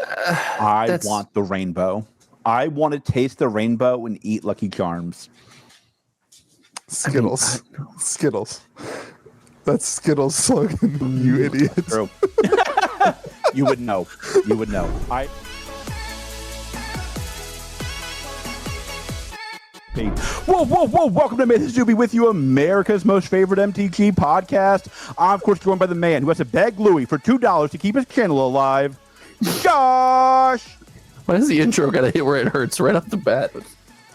I want the rainbow. I want to taste the rainbow and eat Lucky Charms. Skittles. Skittles. That's Skittles' slogan, you idiot. True. You would know. You would know. Whoa, whoa, whoa. Welcome to MTZBWY with you, America's most favorite MTG podcast. I'm, of course, joined by the man who has to beg Louie for $2 to keep his channel alive, Josh. Why does the intro gotta hit where it hurts right off the bat?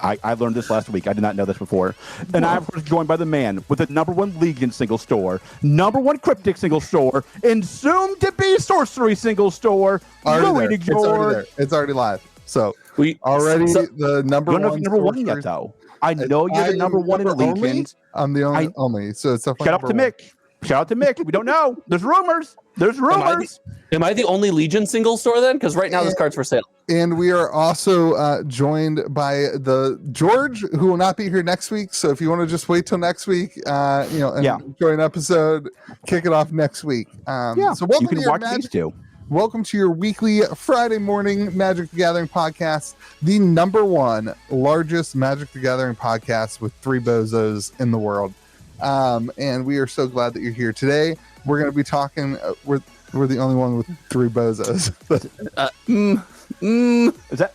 I learned this last week. I did not know this before. And I'm, of course, joined by the man with the #1 Legion single store, #1 Cryptic single store, and soon-to-be Sorcery single store, Louie DeGeorge. It's already live. So the number one. You don't know #1 yet, though. I know you're the #1 in Legion. I'm the only. So it's shout out to Mick. Shout out to Mick. We don't know. There's rumors. There's rumors. Am I the only Legion single store then? Because right now this card's for sale. And we are also joined by the George, who will not be here next week. So if you want to just wait till next week, enjoy an episode, kick it off next week. So welcome to your these two. Welcome to your weekly Friday morning Magic the Gathering podcast, the #1 largest Magic the Gathering podcast with 3 bozos in the world. And we are so glad that you're here today. We're going to be talking. We're the only one with 3 bozos. Is that?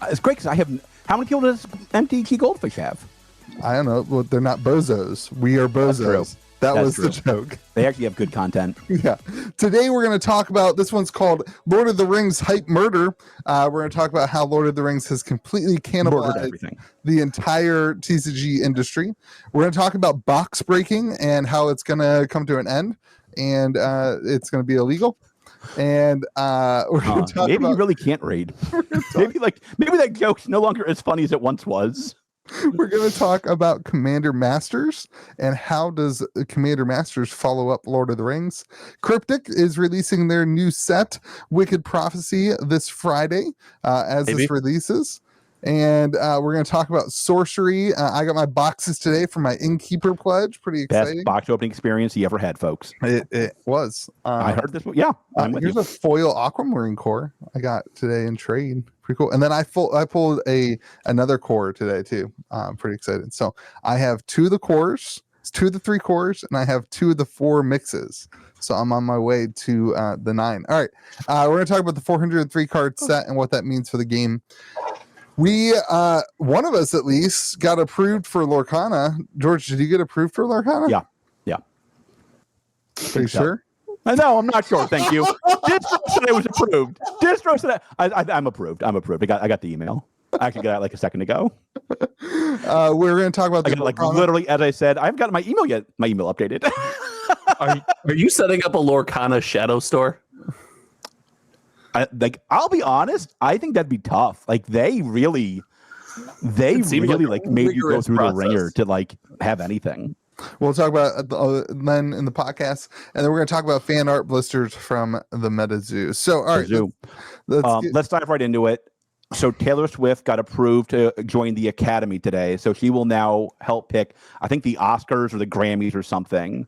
It's great because I have. How many people does MTG Goldfish have? I don't know. Well, they're not bozos. We are bozos. That was the joke. They actually have good content. Yeah. Today we're going to talk about, this one's called Lord of the Rings Hype Murder. We're going to talk about how Lord of the Rings has completely cannibalized the entire TCG industry. We're going to talk about box breaking and how it's going to come to an end, and it's going to be illegal. And we're going to talk maybe about, you really can't raid. maybe that joke's no longer as funny as it once was. We're going to talk about Commander Masters and how does Commander Masters follow up Lord of the Rings. Cryptic is releasing their new set, Wicked Prophecy, this Friday this releases. And we're going to talk about sorcery. I got my boxes today for my Innkeeper pledge. Pretty exciting. Best box opening experience you ever had, folks. It was. I heard this one. Yeah. Here's a foil Aquamarine core I got today in trade. Pretty cool. And then I pulled another core today too. Pretty excited. So I have 2 of the cores, 2 of the 3 cores, and I have 2 of the 4 mixes. So I'm on my way to the 9. All right. We're going to talk about the 403 card set and what that means for the game. We, one of us at least, got approved for Lorcana. George, did you get approved for Lorcana? Yeah. Are you sure? No, I'm not sure. Thank you. Distro said I was approved. Distro said I'm approved. I'm approved. I got the email. I actually got it like a second ago. We're going to talk about literally, as I said, I haven't gotten my email yet. My email updated. Are you setting up a Lorcana shadow store? I'll be honest, I think that'd be tough. Like they really made you go through the ringer to have anything. We'll talk about then in the podcast, and then we're going to talk about fan art blisters from the MetaZoo. So, all right, let's dive right into it. So Taylor Swift got approved to join the Academy today, so she will now help pick, I think, the Oscars or the Grammys or something.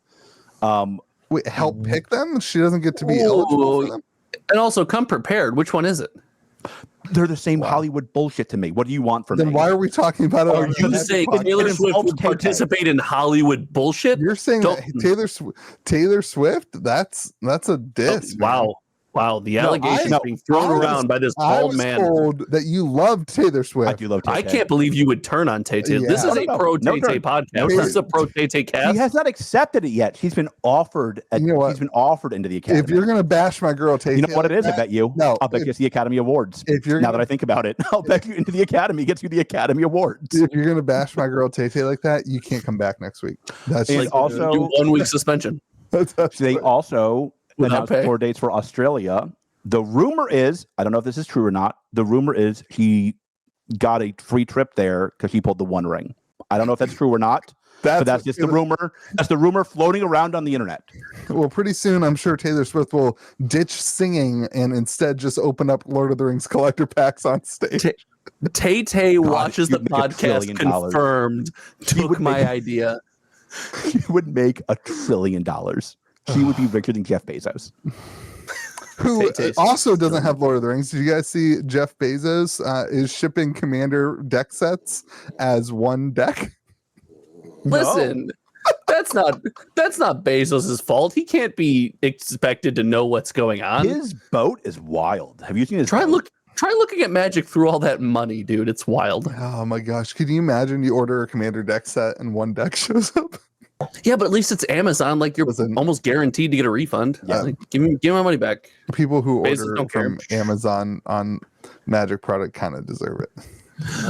Wait, help pick them? She doesn't get to be eligible for them? And also, come prepared. Which one is it? They're the same Hollywood bullshit to me. What do you want from me? Then why are we talking about it? Are you saying Taylor Swift would participate in Hollywood bullshit? You're saying that Taylor Swift? That's a diss. Wow, the allegations being thrown around by this bald man. I was told that you love Taylor Swift. I do love Tay-Tay. I can't believe you would turn on Tay-Tay. Yeah. This is a pro-Tay-Tay podcast. This is a pro-Tay-Tay cast. He has not accepted it yet. She's been offered. He's been offered into the Academy. If you're going to bash my girl Tay-Tay, you know what it is? I bet you. No, I'll bet you it's the Academy Awards. Now that I think about it, I'll bet you into the Academy gets you the Academy Awards. If you're going to bash my girl Tay-Tay like that, you can't come back next week. That's also 1 week suspension. They also announced 4 dates for Australia. The rumor is, I don't know if this is true or not, the rumor is he got a free trip there because he pulled the One Ring. I don't know if that's true or not, but that's just the rumor. That's the rumor floating around on the internet. Well, pretty soon, I'm sure Taylor Swift will ditch singing and instead just open up Lord of the Rings collector packs on stage. Tay-Tay watches the podcast confirmed. Took my idea. She would make $1 trillion. She would be richer than Jeff Bezos. who Tay-Tay's also doesn't have Lord of the Rings. Did you guys see Jeff Bezos is shipping Commander deck sets as one deck? Listen, that's not Bezos's fault. He can't be expected to know what's going on. His boat is wild. Have you seen his Try boat? looking at Magic through all that money, dude. It's wild. Oh my gosh. Can you imagine you order a Commander deck set and one deck shows up? Yeah, but at least it's Amazon. Like you're almost guaranteed to get a refund. Yeah. Like, give me my money back. People who Bezos order don't from Amazon on Magic product kind of deserve it.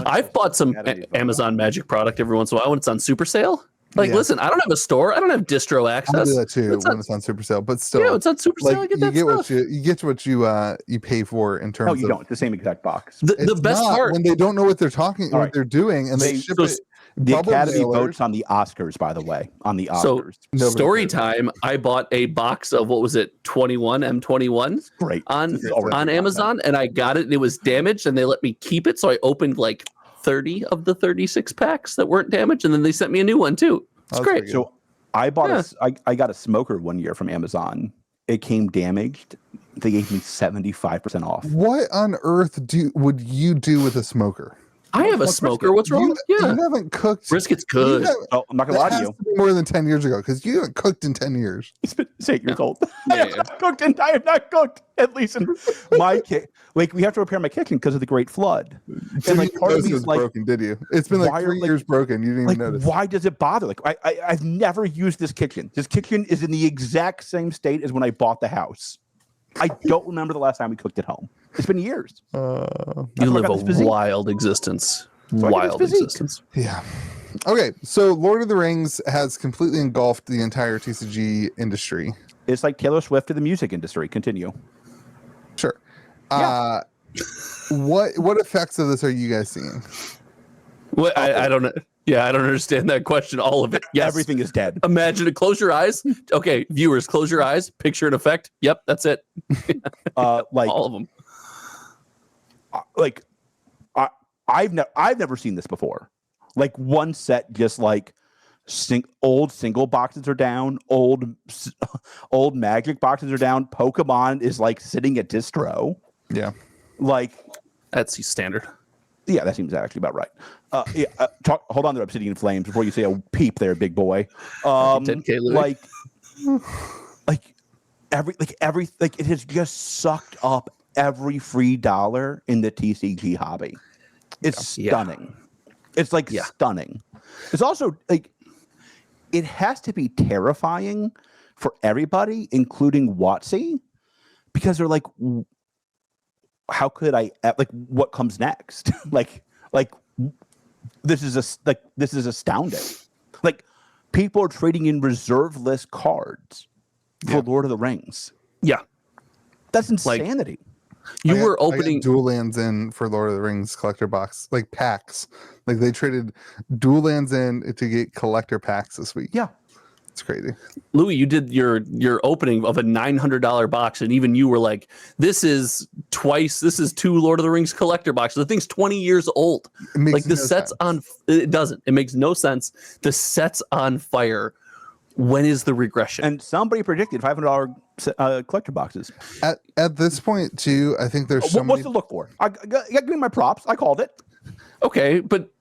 I've bought some Amazon Magic product every once in a while when it's on super sale. Like, listen, I don't have a store. I don't have distro access. I do that too when it's on super sale, but still, yeah, it's on super sale. I get that stuff. You get what you pay for in terms. No, you don't. It's the same exact box. The best part when they don't know what they're what they're doing, and they ship it. The Academy votes on the Oscars, by the way. On the Oscars. So, story time. I bought a box of what was it, 21 M21? Great. On Amazon, and I got it. And it was damaged, and they let me keep it. So I opened like 30 of the 36 packs that weren't damaged, and then they sent me a new one too. It's great. So I bought I got a smoker one year from Amazon. It came damaged. They gave me 75% off. What on earth would you do with a smoker? I have a smoker. What's wrong? You haven't cooked. Brisket's good. I'm not gonna lie to you. More than 10 years ago, because you haven't cooked in 10 years. It's been 8 years old. I have not cooked at least in my kitchen. Like we have to repair my kitchen because of the Great Flood. And like part of me is like, broken. Did you? It's been like 3 years broken. You didn't even notice. Why does it bother? Like I've never used this kitchen. This kitchen is in the exact same state as when I bought the house. I don't remember the last time we cooked at home. It's been years. You live a wild existence. Wild existence. Yeah. Okay, so Lord of the Rings has completely engulfed the entire TCG industry. It's like Taylor Swift to the music industry. Continue. Sure. Yeah. What effects of this are you guys seeing? What I don't know. Yeah, I don't understand that question. All of it. Yes. Everything is dead. Imagine it. Close your eyes. Okay, viewers, close your eyes. Picture an effect. Yep, that's it. Like all of them. Like I've never seen this before. Like one set, just like old single boxes are down, old Magic boxes are down. Pokemon is like sitting at distro. Yeah, like that's standard. Yeah, that seems actually about right. Hold on there, Obsidian Flames, before you say a peep there, big boy. 10K like it has just sucked up every free dollar in the TCG hobby. It's stunning. It's like stunning. It's also like it has to be terrifying for everybody, including WotC, because they're like, how could I like what comes next? like this is astounding. Like people are trading in reserve list cards for Lord of the Rings. Yeah, that's insanity. You were opening dual lands in for Lord of the Rings collector box, like packs. Like they traded dual lands in to get collector packs this week. Yeah. It's crazy. Louis, you did your opening of a $900 box, and even you were like, this is 2 Lord of the Rings collector boxes. The thing's 20 years old. Like the set's on, it doesn't. It makes no sense. The set's on fire. When is the regression? And somebody predicted $500 collector boxes. At this point, too, I think there's what's to look for? Give me my props. I called it. Okay, but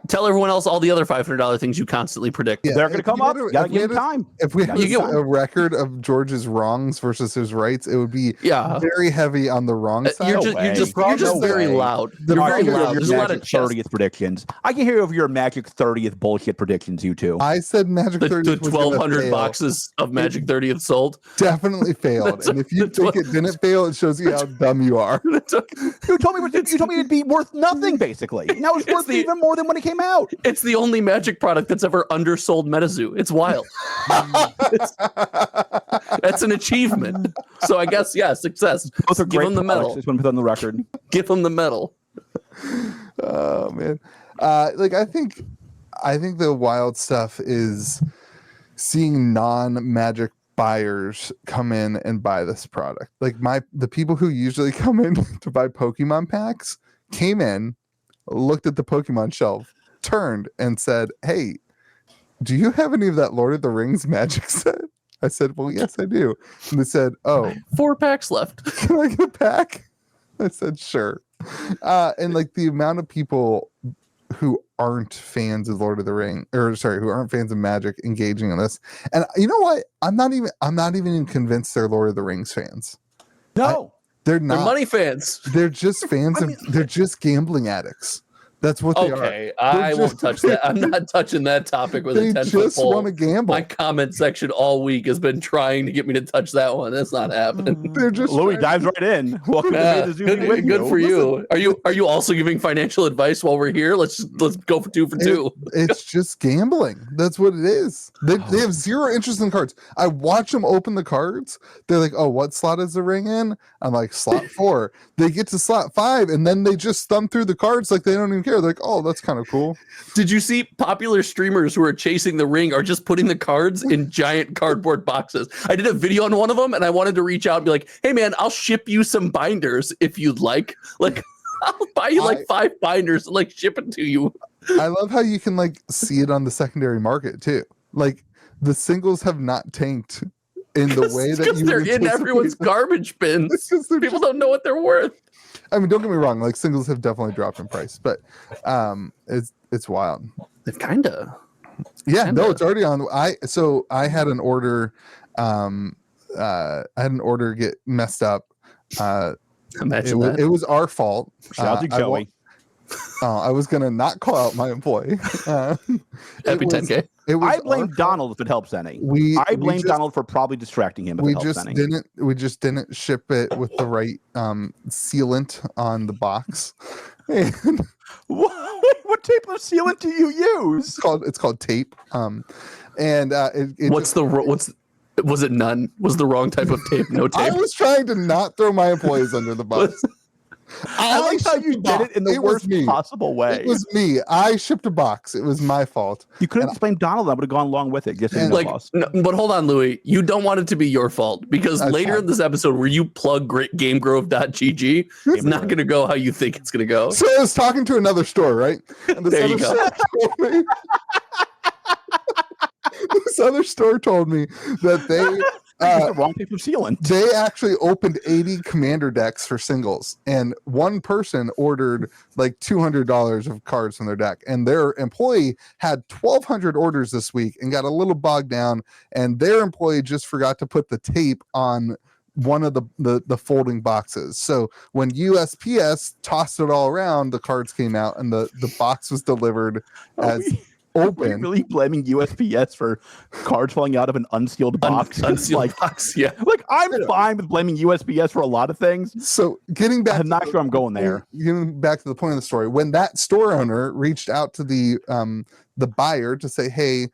tell everyone else all the other $500 things you constantly predict. They're going to come up. Gotta give them time. If we had a record of George's wrongs versus his rights, it would be very heavy on the wrong side. You're just very loud. You're very loud. There's a lot of 30th predictions. I can hear over your Magic 30th bullshit predictions, you two. I said Magic 30th. The 1,200 boxes of Magic 30th sold definitely failed. And if you think it didn't fail, it shows you how dumb you are. You told me it'd be worth nothing, basically. Now it's worth even more than when it came out. It's the only Magic product that's ever undersold MetaZoo. It's wild. That's an achievement. So I guess success. Both are give them the medal. Just want to put on the record. Give them the medal. Oh man, like I think the wild stuff is seeing non-Magic buyers come in and buy this product. Like the people who usually come in to buy Pokemon packs came in, looked at the Pokemon shelf, turned and said, "Hey, do you have any of that Lord of the Rings Magic set?" I said, well, yes, I do. And they said, oh, 4 packs left. can I get a pack? I said, sure. And like the amount of people who aren't fans of Lord of the Ring, or sorry, who aren't fans of Magic engaging in this. And you know what? I'm not even convinced they're Lord of the Rings fans. No. They're not. They're money fans. They're just fans they're just gambling addicts. That's what they are. Okay, I won't touch that. I'm not touching that topic with a 10-foot pole. They just want to gamble. My comment section all week has been trying to get me to touch that one. That's not happening. They're just Louis dives right in. Welcome to good for you. Are you also giving financial advice while we're here? Let's go for 2 for 2. It's just gambling. That's what it is. They have zero interest in cards. I watch them open the cards. They're like, oh, what slot is the ring in? I'm like, slot 4. They get to slot 5, and then they just thumb through the cards like they don't even care. They're like, oh, that's kind of cool. Did you see popular streamers who are chasing the ring are just putting the cards in giant cardboard boxes? I did a video on one of them, and I wanted to reach out and be like, hey, man, I'll ship you some binders if you'd like. Like, I'll buy you like 5 binders and like ship it to you. I love how you can like see it on the secondary market too. Like the singles have not tanked in the way that you they're in everyone's garbage bins. People don't know what they're worth. I mean, don't get me wrong, like singles have definitely dropped in price, but it's wild. They've kind of. Yeah, no, it's already on. I had an order get messed up. Imagine that. It was our fault. Shout out to Joey. I was gonna not call out my employee. Happy 10K. I blame Donald if it helps any. I blame Donald for probably distracting him. If it helps any. We just didn't ship it with the right sealant on the box. And what type of sealant do you use? It's called tape. Was it none? Was the wrong type of tape? No tape. I was trying to not throw my employees under the bus. I like how you did it in the worst possible way. It was me. I shipped a box. It was my fault. You could have explained Donald. I would have gone along with it. But hold on, Louis. You don't want it to be your fault because later in this episode where you plug GameGrove.gg, it's not going to go how you think it's going to go. So I was talking to another store, right? And there you go. This other store told me that they the wrong type of sealant. They actually opened 80 commander decks for singles, and one person ordered like $200 of cards from their deck, and their employee had 1,200 orders this week and got a little bogged down, and their employee just forgot to put the tape on one of the folding boxes. So when USPS tossed it all around, the cards came out and the box was delivered as open. Are you really blaming USPS for cards falling out of an unsealed box? Unsealed box, yeah. Like I'm fine with blaming USPS for a lot of things. So getting back, I'm not sure I'm going there. Getting back to the point of the story, when that store owner reached out to the buyer to say, "Hey,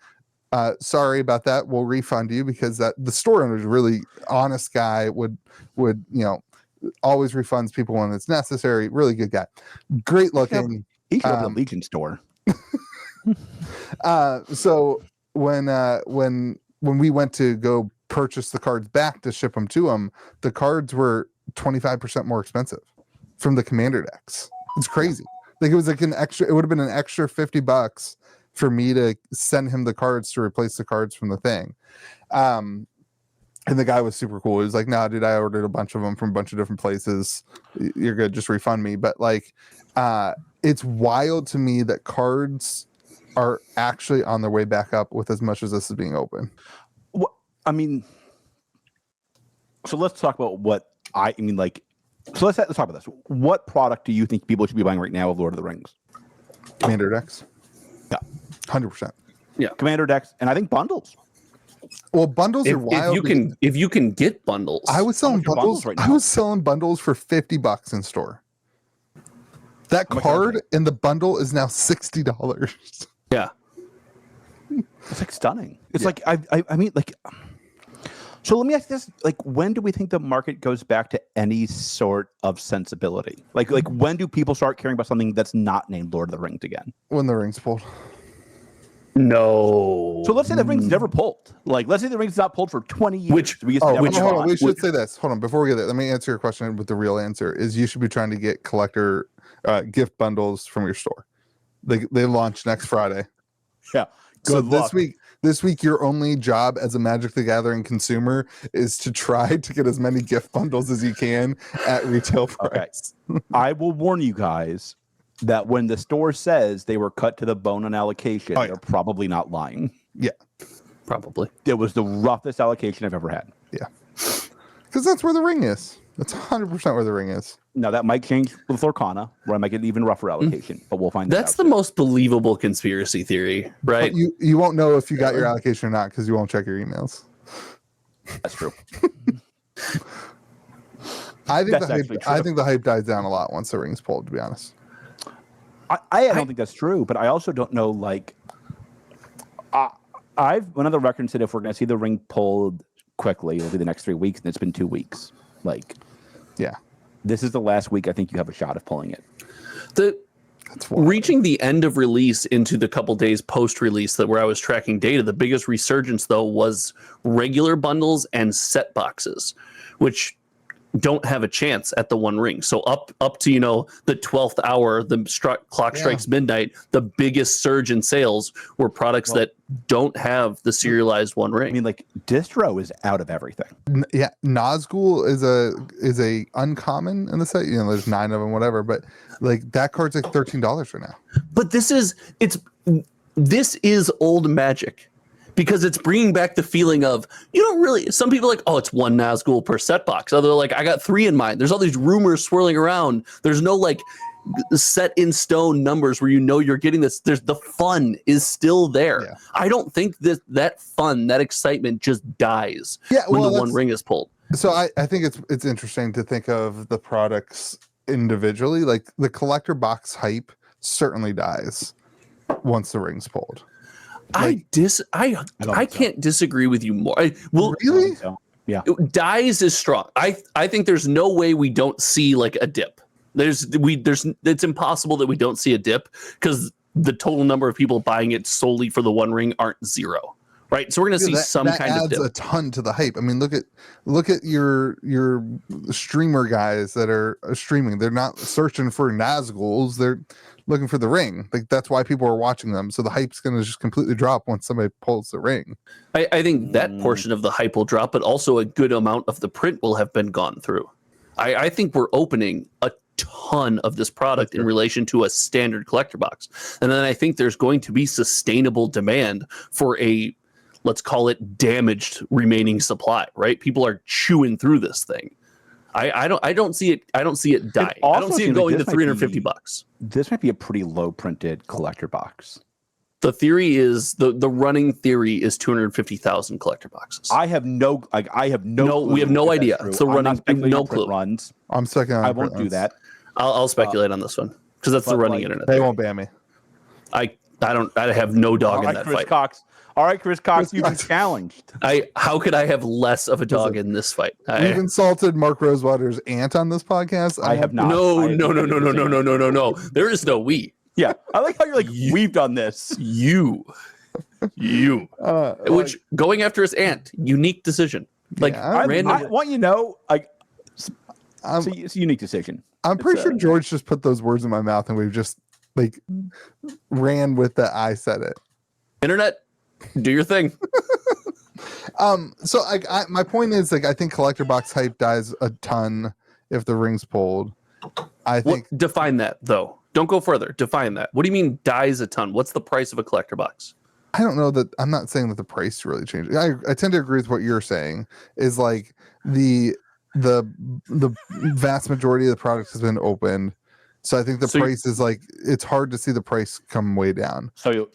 sorry about that. We'll refund you," because the store owner is a really honest guy. Would always refunds people when it's necessary. Really good guy. Great looking. He could have a Legion store. So when we went to go purchase the cards back to ship them to him, the cards were 25% more expensive from the commander decks. It's crazy. Like it was like it would have been an extra $50 for me to send him the cards to replace the cards from the thing. And the guy was super cool. He was like, "No, dude, I ordered a bunch of them from a bunch of different places. You're good. Just refund me." But like, it's wild to me that cards are actually on their way back up with as much as this is being open. Well, I mean, so let's talk about So let's talk about this. What product do you think people should be buying right now of Lord of the Rings? Commander decks. Yeah, 100%. Yeah, commander decks, and I think bundles. Well, bundles are wild. If you can get bundles, I was selling bundles right now. I was selling bundles for $50 in store. That card in the bundle is now $60. Yeah, it's like stunning. It's like I mean, like. So let me ask this: like, when do we think the market goes back to any sort of sensibility? Like when do people start caring about something that's not named Lord of the Rings again? When the ring's pulled. No. So let's say the ring's never pulled. Like, let's say the ring's not pulled for 20 years. Hold on. We should say this. Hold on. Before we get there, let me answer your question with the real answer. Is you should be trying to get collector gift bundles from your store. They launch next Friday. Yeah. So Good luck. this this week your only job as a Magic the Gathering consumer is to try to get as many gift bundles as you can at retail price. Okay. I will warn you guys that when the store says they were cut to the bone on allocation, they're probably not lying. Yeah. Probably. It was the roughest allocation I've ever had. Yeah. Because that's where the ring is. That's 100% where the ring is. Now, that might change with Lorcana, where I might get an even rougher allocation, but we'll find That's the most believable conspiracy theory, right? But you won't know if you got your allocation or not because you won't check your emails. That's true. I think the hype dies down a lot once the ring's pulled, to be honest. I don't think that's true, but I also don't know, like, one of the records said if we're going to see the ring pulled quickly, it'll be the next 3 weeks, and it's been 2 weeks. Like, yeah. This is the last week I think you have a shot of pulling it. Reaching the end of release into the couple days post-release where I was tracking data, the biggest resurgence, though, was regular bundles and set boxes, which don't have a chance at the One Ring. So up to, the 12th hour, the clock strikes midnight, the biggest surge in sales were products that don't have the serialized One Ring. I mean, like, distro is out of everything. Yeah, Nazgul is a uncommon in the set. There's 9 of them, whatever, but like that card's like $13 right now. But this is old Magic. Because it's bringing back the feeling of, some people are like, oh, it's 1 Nazgul per set box. Other like, I got 3 in mind. There's all these rumors swirling around. There's no like set in stone numbers where you're getting this. The fun is still there. Yeah. I don't think that fun, that excitement just dies when the One Ring is pulled. So I think it's interesting to think of the products individually. Like the collector box hype certainly dies once the ring's pulled. I can't disagree with you more. Really? Yeah. Dies is strong. I think there's no way we don't see like a dip. It's impossible that we don't see a dip because the total number of people buying it solely for the One Ring aren't 0. Right. So we're going to see some kind of dip. Adds a ton to the hype. I mean, look at your streamer guys that are streaming. They're not searching for Nazguls. They're looking for the ring. Like that's why people are watching them. So the hype's going to just completely drop once somebody pulls the ring. I think that portion of the hype will drop, but also a good amount of the print will have been gone through. I think we're opening a ton of this product in relation to a standard collector box. And then I think there's going to be sustainable demand for a, let's call it, damaged remaining supply, right? People are chewing through this thing. I don't see it dying. I don't see it going to $350. This might be a pretty low printed collector box. The theory is the running theory is 250,000 collector boxes. We have no idea. It's the running, no clue. Runs. I'm second. I won't do that. I'll speculate on this one because that's the running internet. They won't ban me. I have no dog in that Chris fight. Cox. All right, Chris Cox, you've been challenged. How could I have less of a dog in this fight? We've insulted Mark Rosewater's aunt on this podcast. I have not. No. There is no we. Yeah, I like how you're like, we've done this. You. Which going after his aunt, unique decision. Like I want it's a unique decision. I'm pretty sure George just put those words in my mouth, and we've just like ran with that. I said it. Internet, do your thing. So my point is, like, I think collector box hype dies a ton if the ring's pulled. I think define that though. Don't go further. Define that. What do you mean dies a ton? What's the price of a collector box? I don't know that. I'm not saying that the price really changes. I tend to agree with what you're saying. Is like the vast majority of the product has been opened, so I think the price is like it's hard to see the price come way down. So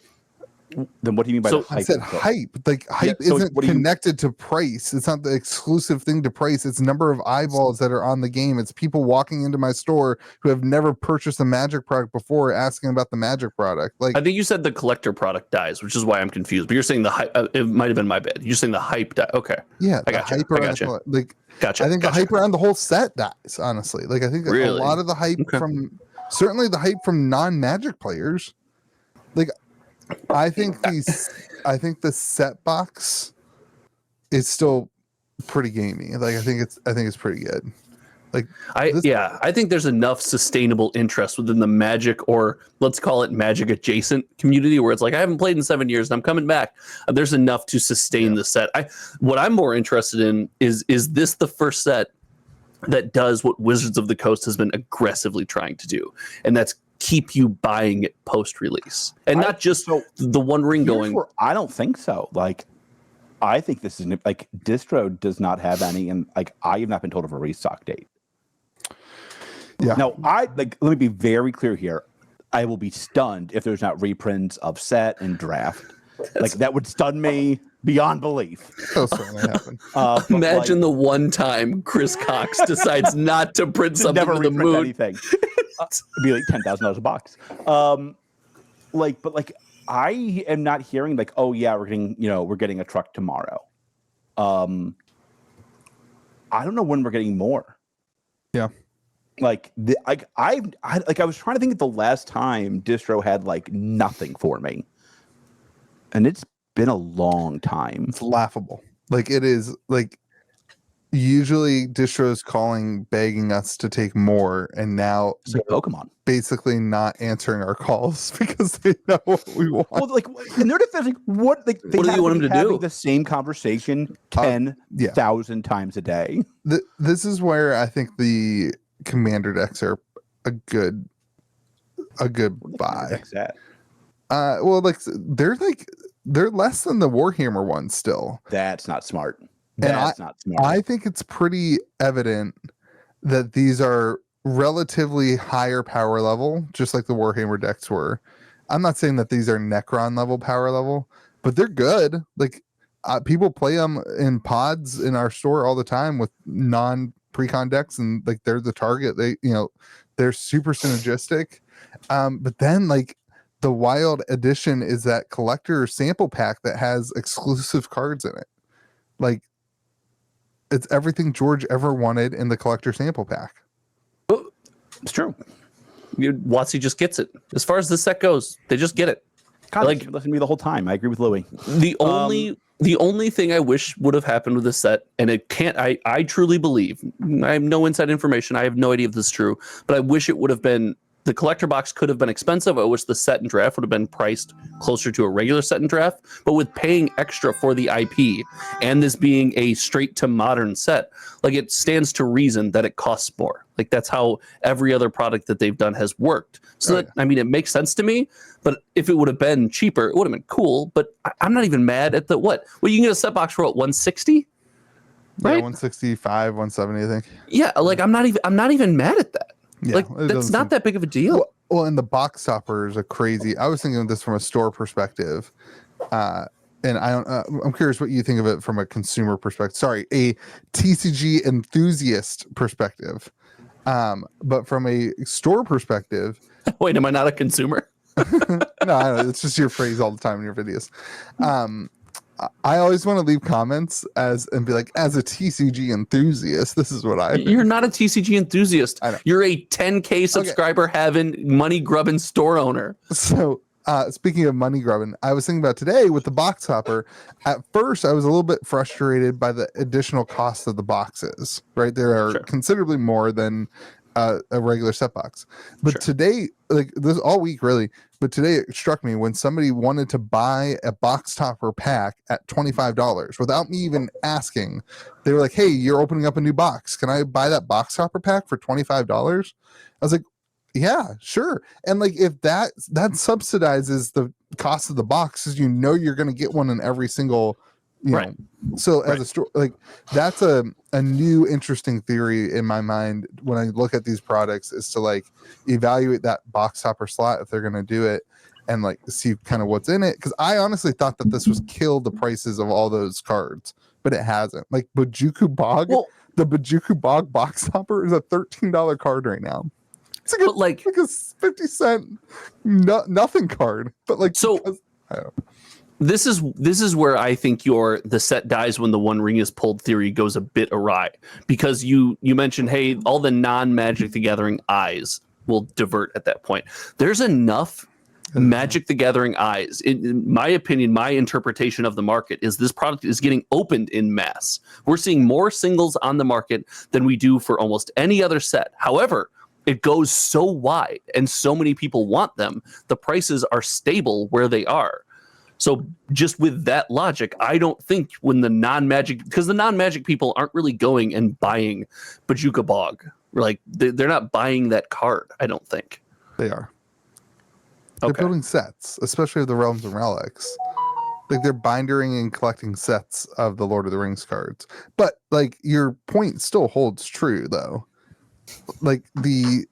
then what do you mean by hype? I said hype. Like hype isn't connected to price. It's not the exclusive thing to price. It's number of eyeballs that are on the game. It's people walking into my store who have never purchased a Magic product before asking about the Magic product. Like I think you said the collector product dies, which is why I'm confused. But you're saying the hype. It might have been my bad. You're saying the hype dies. Okay. Yeah. I got you. Gotcha. I think the hype around the whole set dies. Honestly, like I think a lot of the hype from certainly the hype from non-Magic players, like. I think the set box is still pretty gamey. Like I think it's pretty good. Like, I think there's enough sustainable interest within the Magic, or let's call it Magic adjacent community, where it's like, I haven't played in 7 years and I'm coming back. There's enough to sustain the set. What I'm more interested in is this the first set that does what Wizards of the Coast has been aggressively trying to do, and that's keep you buying it post-release, and not just the One Ring going. I don't think so. Like, I think this is like distro does not have any, and like I have not been told of a restock date. Yeah. Now, let me be very clear here. I will be stunned if there's not reprints of set and draft. Like, that would stun me beyond belief. That'll certainly happen. Imagine the one time Chris Cox decides not to print something to the moon. Anything. It'd be like $10,000 a box. But I am not hearing like, oh yeah, we're getting a truck tomorrow. I don't know when we're getting more. Yeah. Like I was trying to think of the last time distro had like nothing for me, and it's been a long time. It's laughable. Like, it is, like, usually distro's begging us to take more, and now it's like Pokemon basically not answering our calls because they know what we want. Well, like, in their defense, like, what do you want them to do? The same conversation 10,000 times a day. This is where I think the Commander decks are a good buy. Well, they're less than the Warhammer ones still. That's not smart. Not smart. I think it's pretty evident that these are relatively higher power level, just like the Warhammer decks were. I'm not saying that these are Necron level power level, but they're good. Like, people play them in pods in our store all the time with non-precon decks, and like, they're the target. They're super synergistic. But then, like, the Wild Edition is that collector sample pack that has exclusive cards in it. Like, it's everything George ever wanted in the collector sample pack. It's true. WotC just gets it. As far as the set goes, they just get it. God, like, listen to me the whole time. I agree with Louis. The only thing I wish would have happened with this set, and it can't, I truly believe, I have no inside information, I have no idea if this is true, but I wish it would have been, the collector box could have been expensive. I wish the set and draft would have been priced closer to a regular set and draft, but with paying extra for the IP and this being a straight to modern set, like, it stands to reason that it costs more. Like, that's how every other product that they've done has worked. So I mean, it makes sense to me, but if it would have been cheaper, it would have been cool. But I'm not even mad at well, you can get a set box for what, 160? Right? Yeah, 165, 170, I think. Yeah, like, I'm not even mad at that. Yeah, like, that's not that big of a deal. Well, and the box toppers are crazy. I was thinking of this from a store perspective, and I'm curious what you think of it from a consumer perspective. Sorry, a TCG enthusiast perspective. But from a store perspective, wait, am I not a consumer? No, it's just your phrase all the time in your videos. I always want to leave comments and be like, as a TCG enthusiast, this is what You're not a TCG enthusiast. You're a 10K subscriber having money grubbing store owner. So, speaking of money grubbing, I was thinking about today with the box hopper. At first, I was a little bit frustrated by the additional cost of the boxes. Right, there are considerably more than a regular set box. But today, like, this all week really, but today it struck me when somebody wanted to buy a box topper pack at $25 without me even asking. They were like, hey, you're opening up a new box. Can I buy that box topper pack for $25? I was like, yeah, sure. And like, if that subsidizes the cost of the boxes, you know, you're going to get one in every single, you know. So as a store, like, that's a new interesting theory in my mind when I look at these products, is to like evaluate that box topper slot if they're going to do it, and like see kind of what's in it. Because I honestly thought that this was kill the prices of all those cards, but it hasn't. Like Bajuku Bog, the Bajuku Bog box topper is a $13 card right now. It's like a 50-cent nothing card, but like, so I don't know. This is where I think the set dies when the One Ring is pulled theory goes a bit awry, because you mentioned, hey, all the non-Magic the Gathering eyes will divert at that point. There's enough Magic the Gathering eyes. In my opinion, my interpretation of the market is this product is getting opened in mass. We're seeing more singles on the market than we do for almost any other set. However, it goes so wide and so many people want them. The prices are stable where they are. So just with that logic, I don't think when the non-Magic, because the non-Magic people aren't really going and buying Bojuka Bog. Like they're not buying that card, I don't think. They are. They're building sets, especially of the Realms and Relics. Like they're bindering and collecting sets of the Lord of the Rings cards. But like your point still holds true though. Like the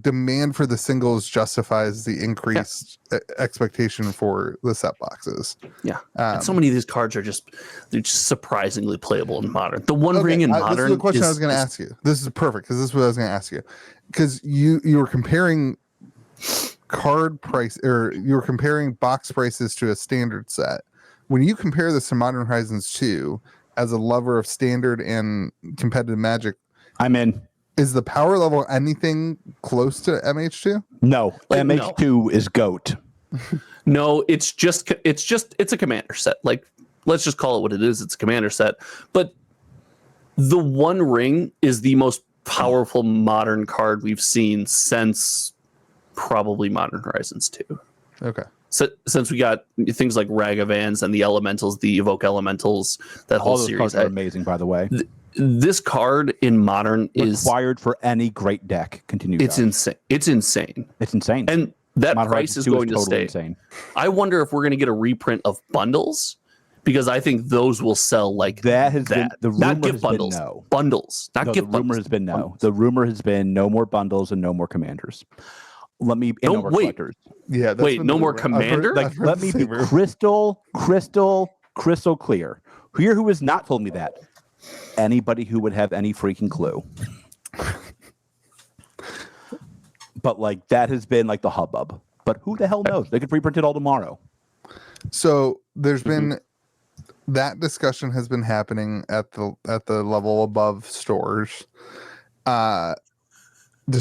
demand for the singles justifies the increased expectation for the set boxes. Yeah. And so many of these cards are they're just surprisingly playable in Modern. The One Ring in Modern. This is the question I was going to ask you. This is perfect because this is what I was going to ask you. Because you were comparing card price, or you were comparing box prices to a standard set. When you compare this to Modern Horizons 2, as a lover of standard and competitive Magic, I'm in. Is the power level anything close to MH2? No, MH2 is GOAT. No, it's a commander set. Like, let's just call it what it is. It's a commander set. But the One Ring is the most powerful modern card we've seen since probably Modern Horizons 2. Okay. So, since we got things like Ragavans and the Elementals, the Evoke Elementals, that whole series. Cards are amazing, by the way. This card in Modern is required for any great deck. It's insane. It's insane. It's insane. And that Modern price is Horizons 2 going to totally stay. Insane. I wonder if we're going to get a reprint of bundles, because I think those will sell like that. Has been the rumor not gift has bundles. Been no. Bundles, not no, gift the rumor bundles. has been no. Bundles. The rumor has been no more bundles and no more commanders. Let me no more collectors. Yeah. Wait, no more commander. Like, let me be crystal clear. Here, who has not told me that? Anybody who would have any freaking clue. But like that has been like the hubbub. But who the hell knows? They could reprint it all tomorrow. So there's been that discussion has been happening at the level above stores, distro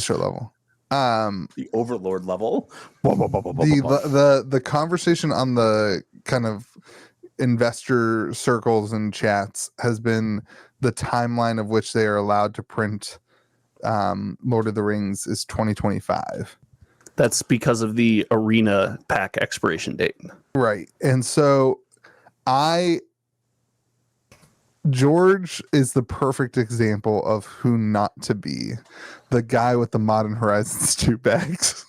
level. The overlord level. The conversation on the kind of investor circles and chats has been the timeline of which they are allowed to print Lord of the Rings is 2025. That's because of the arena pack expiration date. Right. And so George is the perfect example of who not to be. The guy with the Modern Horizons 2 bags.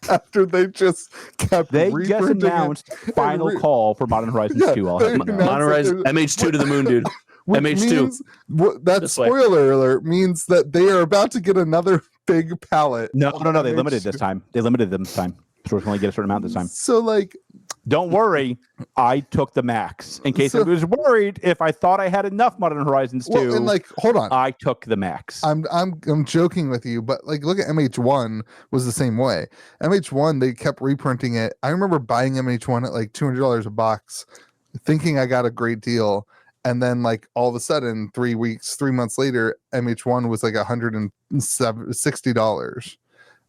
After they just kept announced final call for Modern Horizons 2. Modern Horizons MH2 to the moon, dude. MH2. That spoiler alert means that they are about to get another big pallet. No. They limited this time. They limited them this time. So we can only get a certain amount this time. So like, don't worry, I took the max in case I was worried if I thought I had enough Modern Horizons 2. Well, and like, hold on, I took the max. I'm joking with you, but like, look at MH1 was the same way. MH1 they kept reprinting it. I remember buying MH1 at like $200 a box, thinking I got a great deal, and then like all of a sudden 3 months later, MH1 was like $160,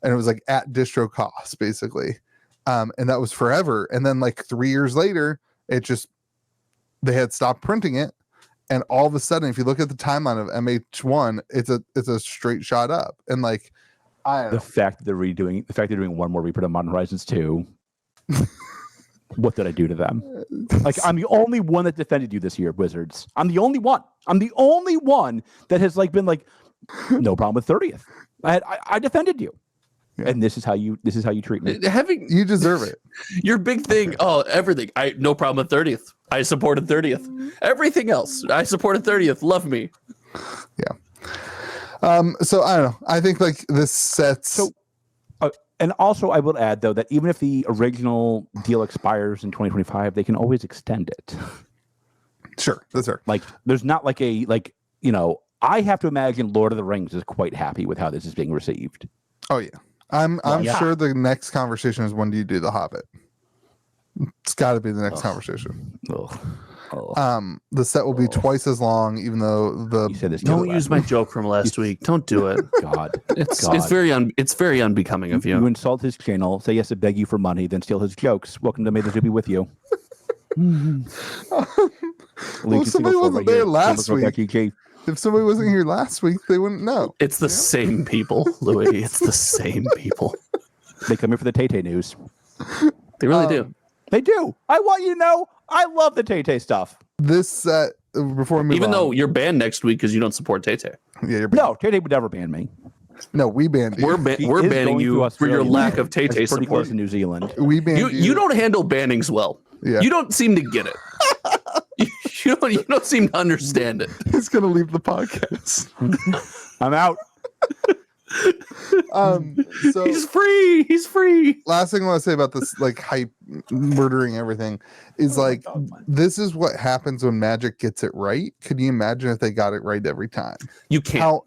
and it was like at distro cost basically. And that was forever. And then like 3 years later, they had stopped printing it. And all of a sudden, if you look at the timeline of MH1, it's a straight shot up. And like, the fact that they're doing one more reprint of Modern Horizons 2. What did I do to them? Like, I'm the only one that defended you this year, Wizards. I'm the only one. I'm the only one that has like been like, no problem with 30th. I defended you. Yeah. And this is how you treat me. You deserve it. Your big thing. Oh, everything. No problem with 30th. I supported 30th. Everything else, I supported 30th. Love me. Yeah. So I don't know. I think like this sets. So, and also I will add though that even if the original deal expires in 2025, they can always extend it. Sure, that's fair. Like, there's not like I have to imagine Lord of the Rings is quite happy with how this is being received. Oh yeah. I'm sure the next conversation is when do you do The Hobbit? It's got to be the next conversation. The set will be twice as long, even though the You said this. Don't use my joke from last week. Don't do it. God. It's very unbecoming of you. You insult his channel, say yes to beg you for money, then steal his jokes. Welcome to May the Zoo be with you. Well, somebody wasn't there last week. If somebody wasn't here last week, they wouldn't know. It's the same people, Louis. It's the same people. They come here for the Tay-Tay news. They really do. They do. I want you to know, I love the Tay-Tay stuff. This set, before we move Even on, though you're banned next week because you don't support Tay-Tay. Yeah, you're No, Tay-Tay would never ban me. No, we banned you. We're banning you for your lack of Tay-Tay Pretty support. close to New Zealand. We banned you. You don't handle bannings well. Yeah. You don't seem to get it. you don't seem to understand it. He's gonna leave the podcast. I'm out. So He's free. He's free. last thing I want to say about this, like, hype murdering everything, is like, this is what happens when Magic gets it right. Could you imagine if they got it right every time? You can't.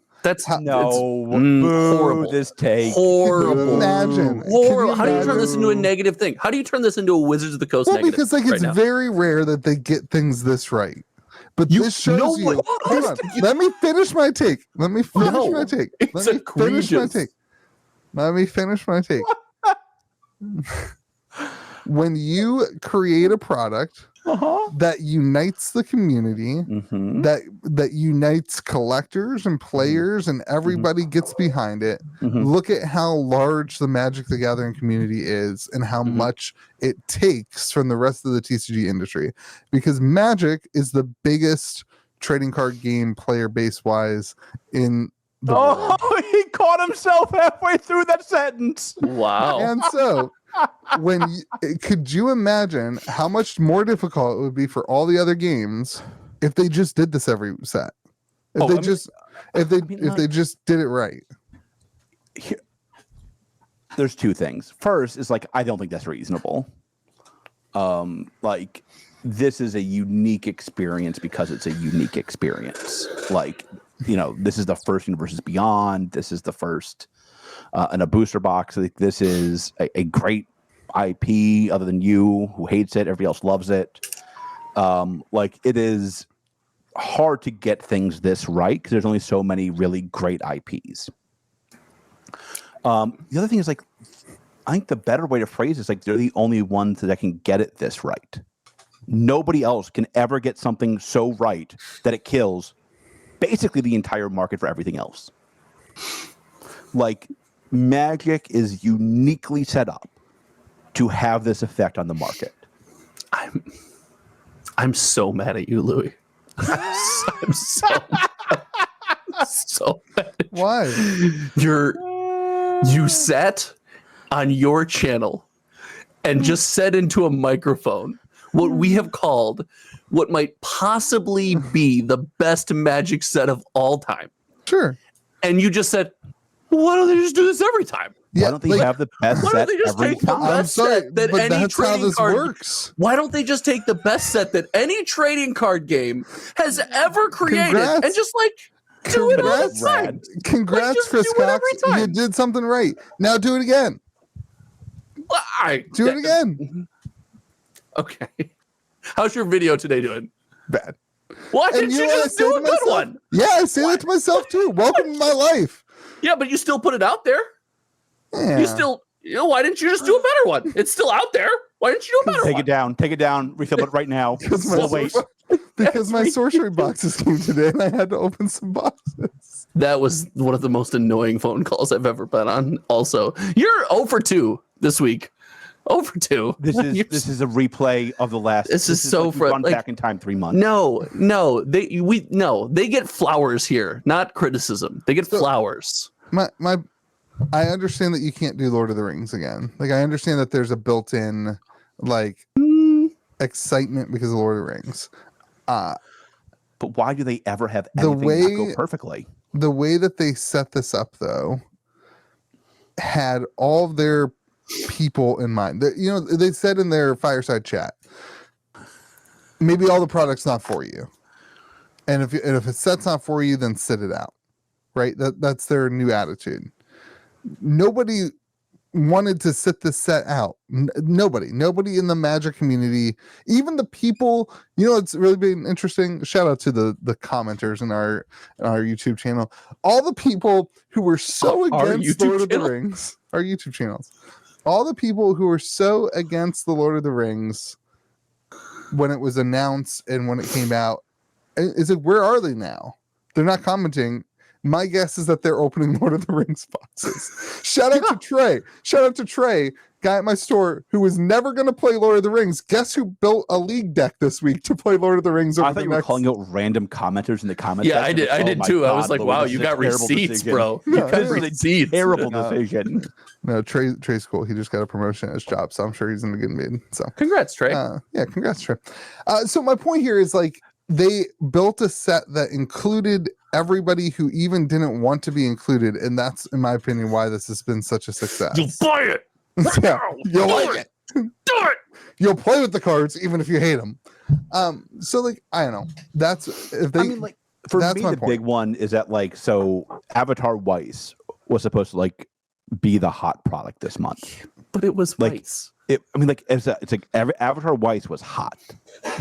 No. horrible. This take. Horrible. Imagine. Horrible. How do you turn this into a negative thing? How do you turn this into a Wizards of the Coast negative? Because like it's very rare that they get things this right. But this shows you. Hold on. Let me finish my take. Let me finish my take. Let me finish my take. When you create a product that unites the community, that unites collectors and players, and everybody gets behind it. Look at how large the Magic the Gathering community is, and how much it takes from the rest of the TCG industry. Because Magic is the biggest trading card game player base wise in the world. He caught himself halfway through that sentence. Wow. And so could you imagine how much more difficult it would be for all the other games if they just did this every set? If they just did it right. There's two things. First is like, I don't think that's reasonable. Like, this is a unique experience because it's a unique experience. Like, you know, this is the first Universes Beyond. This is the first in a booster box. Like, this is a great IP other than you, who hates it. Everybody else loves it. Like, it is hard to get things this right because there's only so many really great IPs. The other thing is, like, I think the better way to phrase it is, like, they're the only ones that can get it this right. Nobody else can ever get something so right that it kills basically the entire market for everything else. Like, Magic is uniquely set up to have this effect on the market. I'm so mad at you, Louis. I'm so mad. Why? You sat on your channel and just said into a microphone what we have called what might possibly be the best Magic set of all time. Sure. And you just said, why don't they just do this every time? Why don't they have the best set every time? I'm sorry, that but any that's how trading this card works. Why don't they just take the best set that any trading card game has ever created Congrats. and just like do it all the time? Congrats, just Chris do it Cox. every time. You did something right. Now do it again. Do it again. Okay. How's your video today doing? Bad. Why didn't you just do a good one? Yeah, I say that to myself too. Welcome to my life. Yeah, but you still put it out there. Yeah. Why didn't you just do a better one? It's still out there. Why didn't you do a better one? Take it down, refill it right now. We'll wait. Because my sorcery boxes came today and I had to open some boxes. That was one of the most annoying phone calls I've ever been on. Also, you're 0 for 2 this week. 0 for 2. This is a replay of the last. This is so like run back in time 3 months. No, they get flowers here, not criticism. They get flowers. I understand that you can't do Lord of the Rings again. Like, I understand that there's a built-in like excitement because of Lord of the Rings. But why do they ever have anything not go perfectly? The way that they set this up, though, had all of their people in mind. They said in their fireside chat, maybe all the product's not for you, and if a set's not for you, then sit it out. Right? That's their new attitude. Nobody wanted to sit this set out. Nobody in the Magic community, even the people, it's really been interesting. Shout out to the commenters in our YouTube channel. All the people who were so against Lord of the Rings, our YouTube channels, all the people who were so against the Lord of the Rings when it was announced and when it came out, is it, where are they now? They're not commenting. My guess is that they're opening Lord of the Rings boxes. Shout out to Trey, guy at my store who was never going to play Lord of the Rings. Guess who built a league deck this week to play Lord of the Rings? I thought you were calling out random commenters in the comments. Yeah, I did too. I was like, wow, you got receipts, bro. You got receipts. Terrible decision. No, Trey's cool. He just got a promotion at his job, so I'm sure he's going to get made. So congrats, Trey. Congrats, Trey. So my point here is like they built a set that included everybody who even didn't want to be included, and that's, in my opinion, why this has been such a success. You'll buy it. Yeah, you'll like it. Do it. You'll play with the cards even if you hate them. So like I don't know. That's if they. I mean, like for me, the big one is that like so Avatar Weiss was supposed to like be the hot product this month, but it was like Weiss. It's like Avatar Weiss was hot.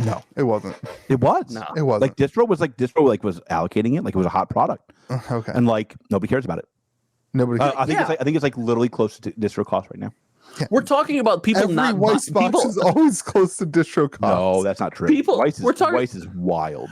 No, it wasn't. It was. No, it wasn't. Like Distro was allocating it like it was a hot product. Okay. And like nobody cares about it. Nobody. I think it's like literally close to distro cost right now. Yeah. We're talking about people not Weiss box is always close to distro cost. No, that's not true. Weiss is wild.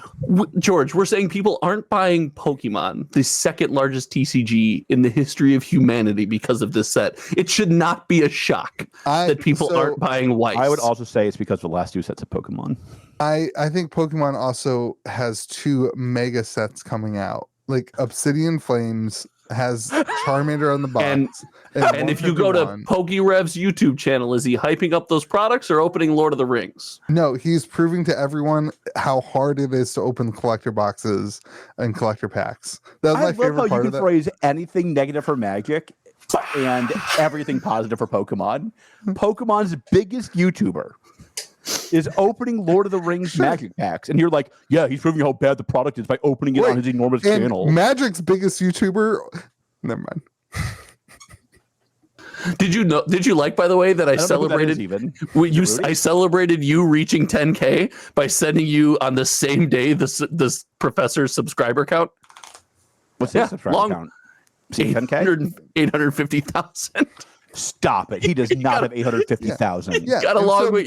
George, we're saying people aren't buying Pokemon, the second largest TCG in the history of humanity, because of this set. It should not be a shock that people aren't buying Weiss. I would also say it's because of the last two sets of Pokemon. I think Pokemon also has 2 mega sets coming out, like Obsidian Flames has Charmander on the box. And if you go to PokeRev's YouTube channel, is he hyping up those products or opening Lord of the Rings? No, he's proving to everyone how hard it is to open collector boxes and collector packs. That's my favorite part of it. You can phrase anything negative for Magic and everything positive for Pokemon. Pokemon's biggest YouTuber is opening Lord of the Rings Magic packs, and you're like, yeah, he's proving how bad the product is by opening it on his enormous channel. Magic's biggest YouTuber, never mind. Did you like, by the way, that I celebrated I celebrated you reaching 10K by sending you on the same day this professor's subscriber count? What's his subscriber count? 10K? 850,000. Stop it. He does not have 850,000. Yeah. You got a long way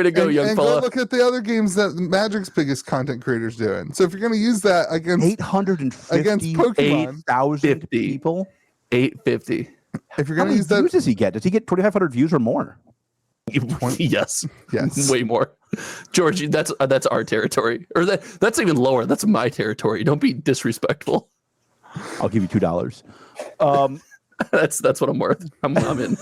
to go, young fella. Go look at the other games that Magic's biggest content creators doing. So if you're going to use that against 850 Pokemon, 8,000 people, 850. If you're going to use that, how many views does he get? Does he get 2,500 views or more? Yes, yes, way more. George, that's our territory, or that's even lower. That's my territory. Don't be disrespectful. I'll give you $2. That's what I'm worth. I'm in.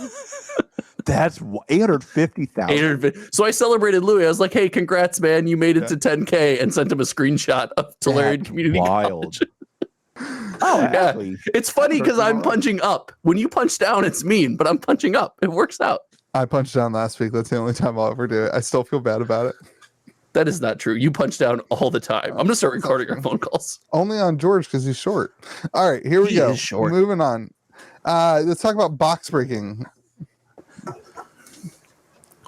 That's 850,000. So I celebrated Louis. I was like, "Hey, congrats, man! You made it to 10K," and sent him a screenshot of Tolarian Community College. Oh, actually, it's funny because I'm punching up. When you punch down, it's mean, but I'm punching up. It works out. I punched down last week. That's the only time I'll ever do it. I still feel bad about it. That is not true. You punch down all the time. I'm gonna start recording our phone calls. Only on George because he's short. All right, here we go. Moving on. Let's talk about box breaking.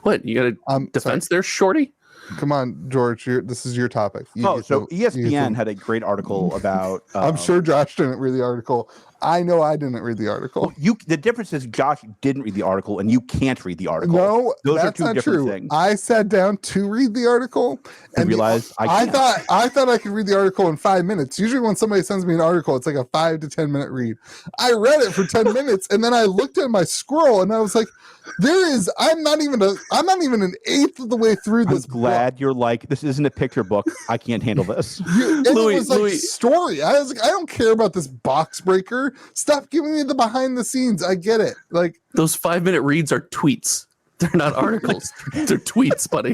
What, you got a defense there, Shorty? Come on, George. This is your topic. So ESPN had a great article about. I'm sure Josh didn't read the article. I know I didn't read the article. Well, the difference is Josh didn't read the article, and you can't read the article. No, those that's are two not different true. things. I sat down to read the article and realized I thought I could read the article in 5 minutes. Usually, when somebody sends me an article, it's like a 5 to 10 minute read. I read it for 10 minutes, and then I looked at my scroll, and I was like, I'm not even an eighth of the way through this. I'm glad you're like, this isn't a picture book. I can't handle this. It was like story. I was like, I don't care about this box breaker. Stop giving me the behind the scenes. I get it. Like those 5 minute reads are tweets. They're not articles. They're tweets, buddy.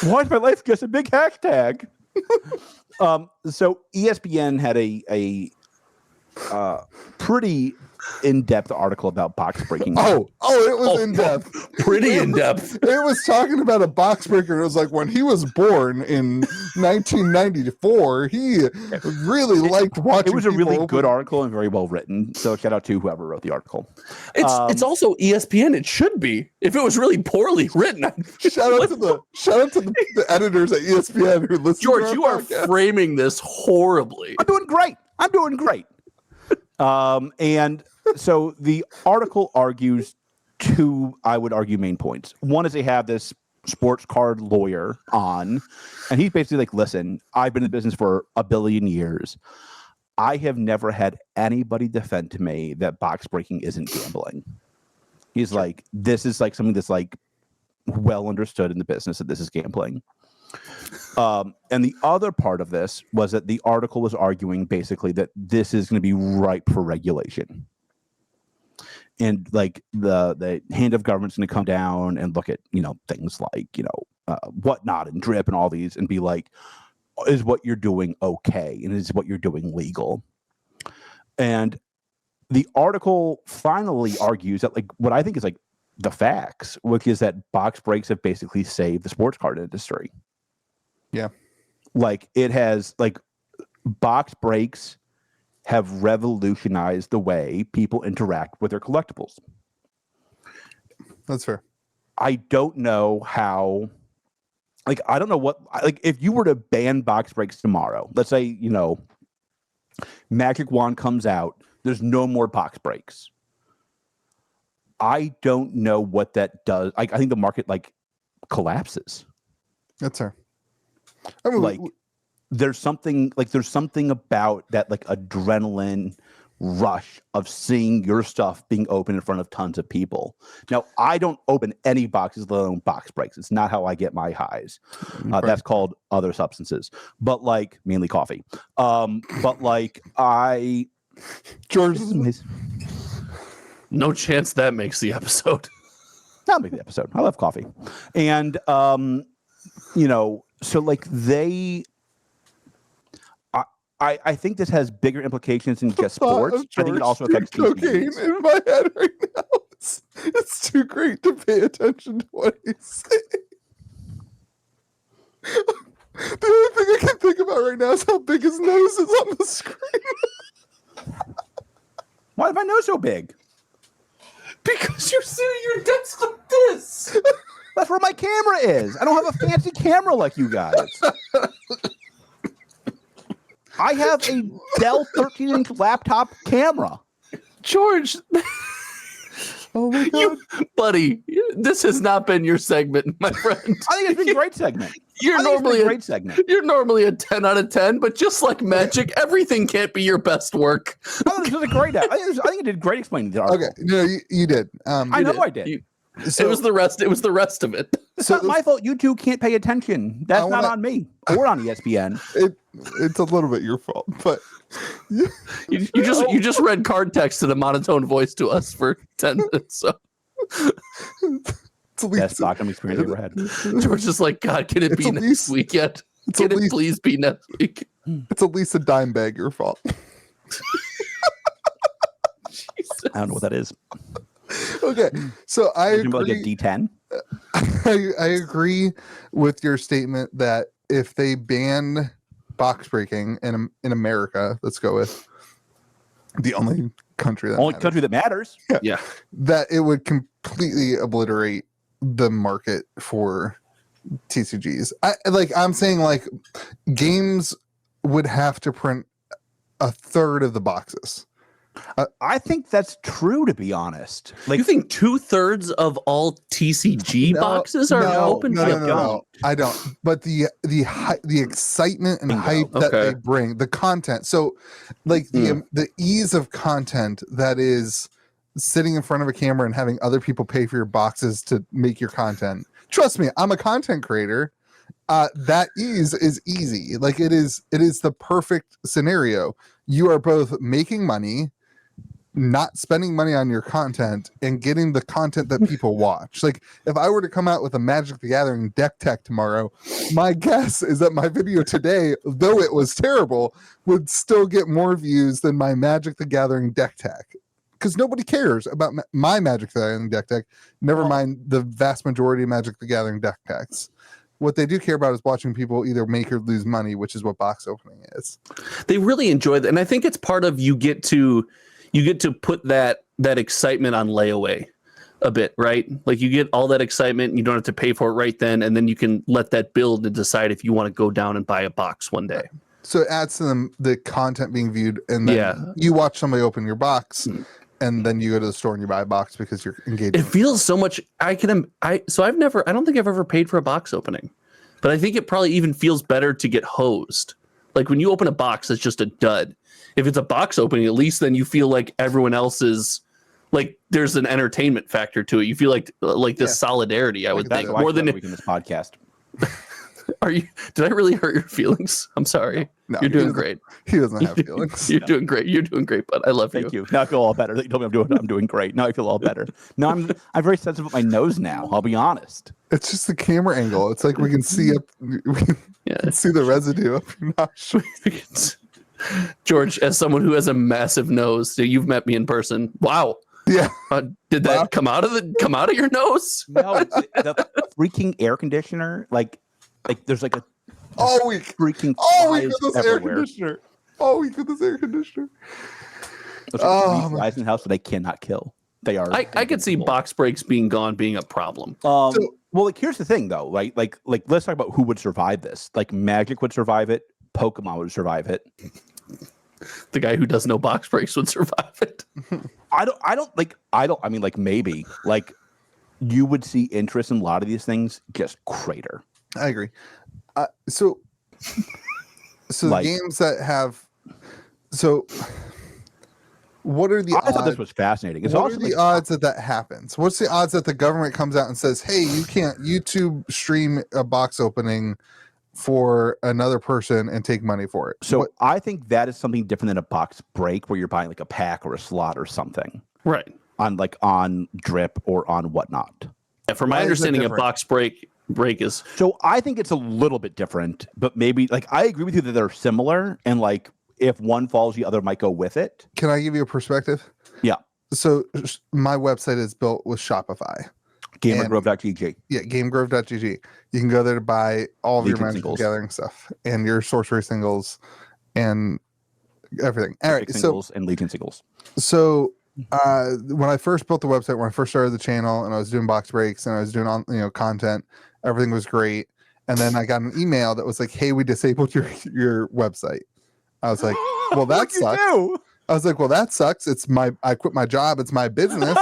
Why is my life just a big hashtag? So ESPN had a pretty in-depth article about box breaking. It was in depth. Pretty in depth. It was talking about a box breaker. It was like when he was born in 1994, he really liked watching. It was a really open. good article and very well written. So shout out to whoever wrote the article. It's also ESPN. It should be. If it was really poorly written. Shout out to the editors at ESPN who listen. George, you are framing this horribly. I'm doing great. And so the article argues two, I would argue, main points. One is they have this sports card lawyer on, and he's basically like, listen, I've been in the business for 1 billion years. I have never had anybody defend to me that box breaking isn't gambling. He's like, this is like something that's like well understood in the business that this is gambling. And the other part of this was that the article was arguing basically that this is going to be ripe for regulation. And like the hand of government's going to come down and look at, things like, whatnot and drip and all these and be like, is what you're doing okay? And is what you're doing legal? And the article finally argues that like what I think is like the facts, which is that box breaks have basically saved the sports card industry. Yeah. Like it has like box breaks have revolutionized the way people interact with their collectibles. That's fair. I don't know how, like, I don't know what, like, if you were to ban box breaks tomorrow, let's say, Magic Wand comes out, there's no more box breaks. I don't know what that does. I think the market like collapses. That's fair. I mean, like, there's something about that like adrenaline rush of seeing your stuff being open in front of tons of people. Now, I don't open any boxes, let alone box breaks. It's not how I get my highs. That's called other substances, but like mainly coffee. But like George, no chance that makes the episode. That'll make the episode. I love coffee, and so like I think this has bigger implications than just sports. I think it also affects cocaine TCGs. in my head right now. It's too great to pay attention to what he's saying. The only thing I can think about right now is how big his nose is on the screen. Why is my nose so big? Because you're sitting at your desk like this. That's where my camera is. I don't have a fancy camera like you guys. I have a Dell 13-inch laptop camera. George. Oh my God. Buddy, this has not been your segment, my friend. I think it's been a great segment. You're normally a great segment. You're normally a 10 out of 10, but just like Magic, everything can't be your best work. Oh, this was a great. I think it did great explaining the article. Okay, no, you did. I know I did. It was the rest. It was the rest of it. It's not my fault. You two can't pay attention. That's not on me or on ESPN. It's a little bit your fault, but you just read card text in a monotone voice to us for 10 minutes. So it's best Stockholm experience I ever had. George is like, God, can it be next week yet? Can it please be next week? It's at least a dime bag your fault. I don't know what that is. Okay, so I agree. Like a D10. I agree with your statement that if they ban box breaking in America, let's go with the only country that matters. Yeah, that it would completely obliterate the market for TCGs. I'm saying like games would have to print a third of the boxes. I think that's true, to be honest. Like, you think 2/3 of all TCG boxes are open? No, I don't. But the excitement and hype that they bring, the content. So, like the ease of content that is sitting in front of a camera and having other people pay for your boxes to make your content. Trust me, I'm a content creator. That ease is easy. Like it is the perfect scenario. You are both making money, not spending money on your content, and getting the content that people watch. Like if I were to come out with a Magic the Gathering deck tech tomorrow, my guess is that my video today, though it was terrible, would still get more views than my Magic the Gathering deck tech. because nobody cares about my Magic the Gathering deck. Never mind the vast majority of Magic the Gathering deck decks. What they do care about is watching people either make or lose money, which is what box opening is. They really enjoy that, and I think it's part of you get to put that excitement on layaway a bit, right? Like you get all that excitement and you don't have to pay for it right then, and then you can let that build and decide if you want to go down and buy a box one day. So it adds to them the content being viewed, and then you watch somebody open your box, and then you go to the store and you buy a box because you're engaged. It feels so much. I don't think I've ever paid for a box opening, but I think it probably even feels better to get hosed. Like when you open a box, it's just a dud. If it's a box opening, at least then you feel like everyone else is, like there's an entertainment factor to it. You feel like this solidarity, I would think, more than in this podcast. Did I really hurt your feelings? I'm sorry. No, you're doing great. He doesn't have feelings. You're doing great. You're doing great, bud. I love you. Thank you. Now I feel all better. You told me I'm doing great. Now I feel all better. No, I'm very sensitive with my nose now. I'll be honest. It's just the camera angle. It's like we can see see the residue up your nostrils. George, as someone who has a massive nose, you've met me in person. Wow. Yeah. Did that come out of your nose? No, the freaking air conditioner. Like there's like a freaking this air conditioner. This air conditioner. Those guys in the house that I cannot kill. They are. I could see box breaks being a problem. Well, like here's the thing though, right? Like let's talk about who would survive this. Like Magic would survive it. Pokemon would survive it. The guy who does no box breaks would survive it. I mean, like maybe like you would see interest in a lot of these things just crater. I agree. So like, the games that have what are the odds? I thought this was fascinating. What are the odds that happens? What's the odds that the government comes out and says, hey, you can't YouTube stream a box opening for another person and take money for it? So I think that is something different than a box break where you're buying like a pack or a slot or something. Right. On drip or on whatnot. Yeah, from my understanding, a box break is. So I think it's a little bit different, but maybe like I agree with you that they're similar, and like if one falls, the other might go with it. Can I give you a perspective? Yeah. So my website is built with Shopify. GamerGrove.gg. Yeah, GameGrove.gg. You can go there to buy all of your Magic the Gathering stuff and your sorcery singles and everything. All right, singles and Legion singles. So when I first built the website, when I first started the channel, and I was doing box breaks and I was doing content, everything was great. And then I got an email that was like, "Hey, we disabled your website." I was like, "Well, that sucks." I was like, "Well, that sucks. I quit my job. It's my business."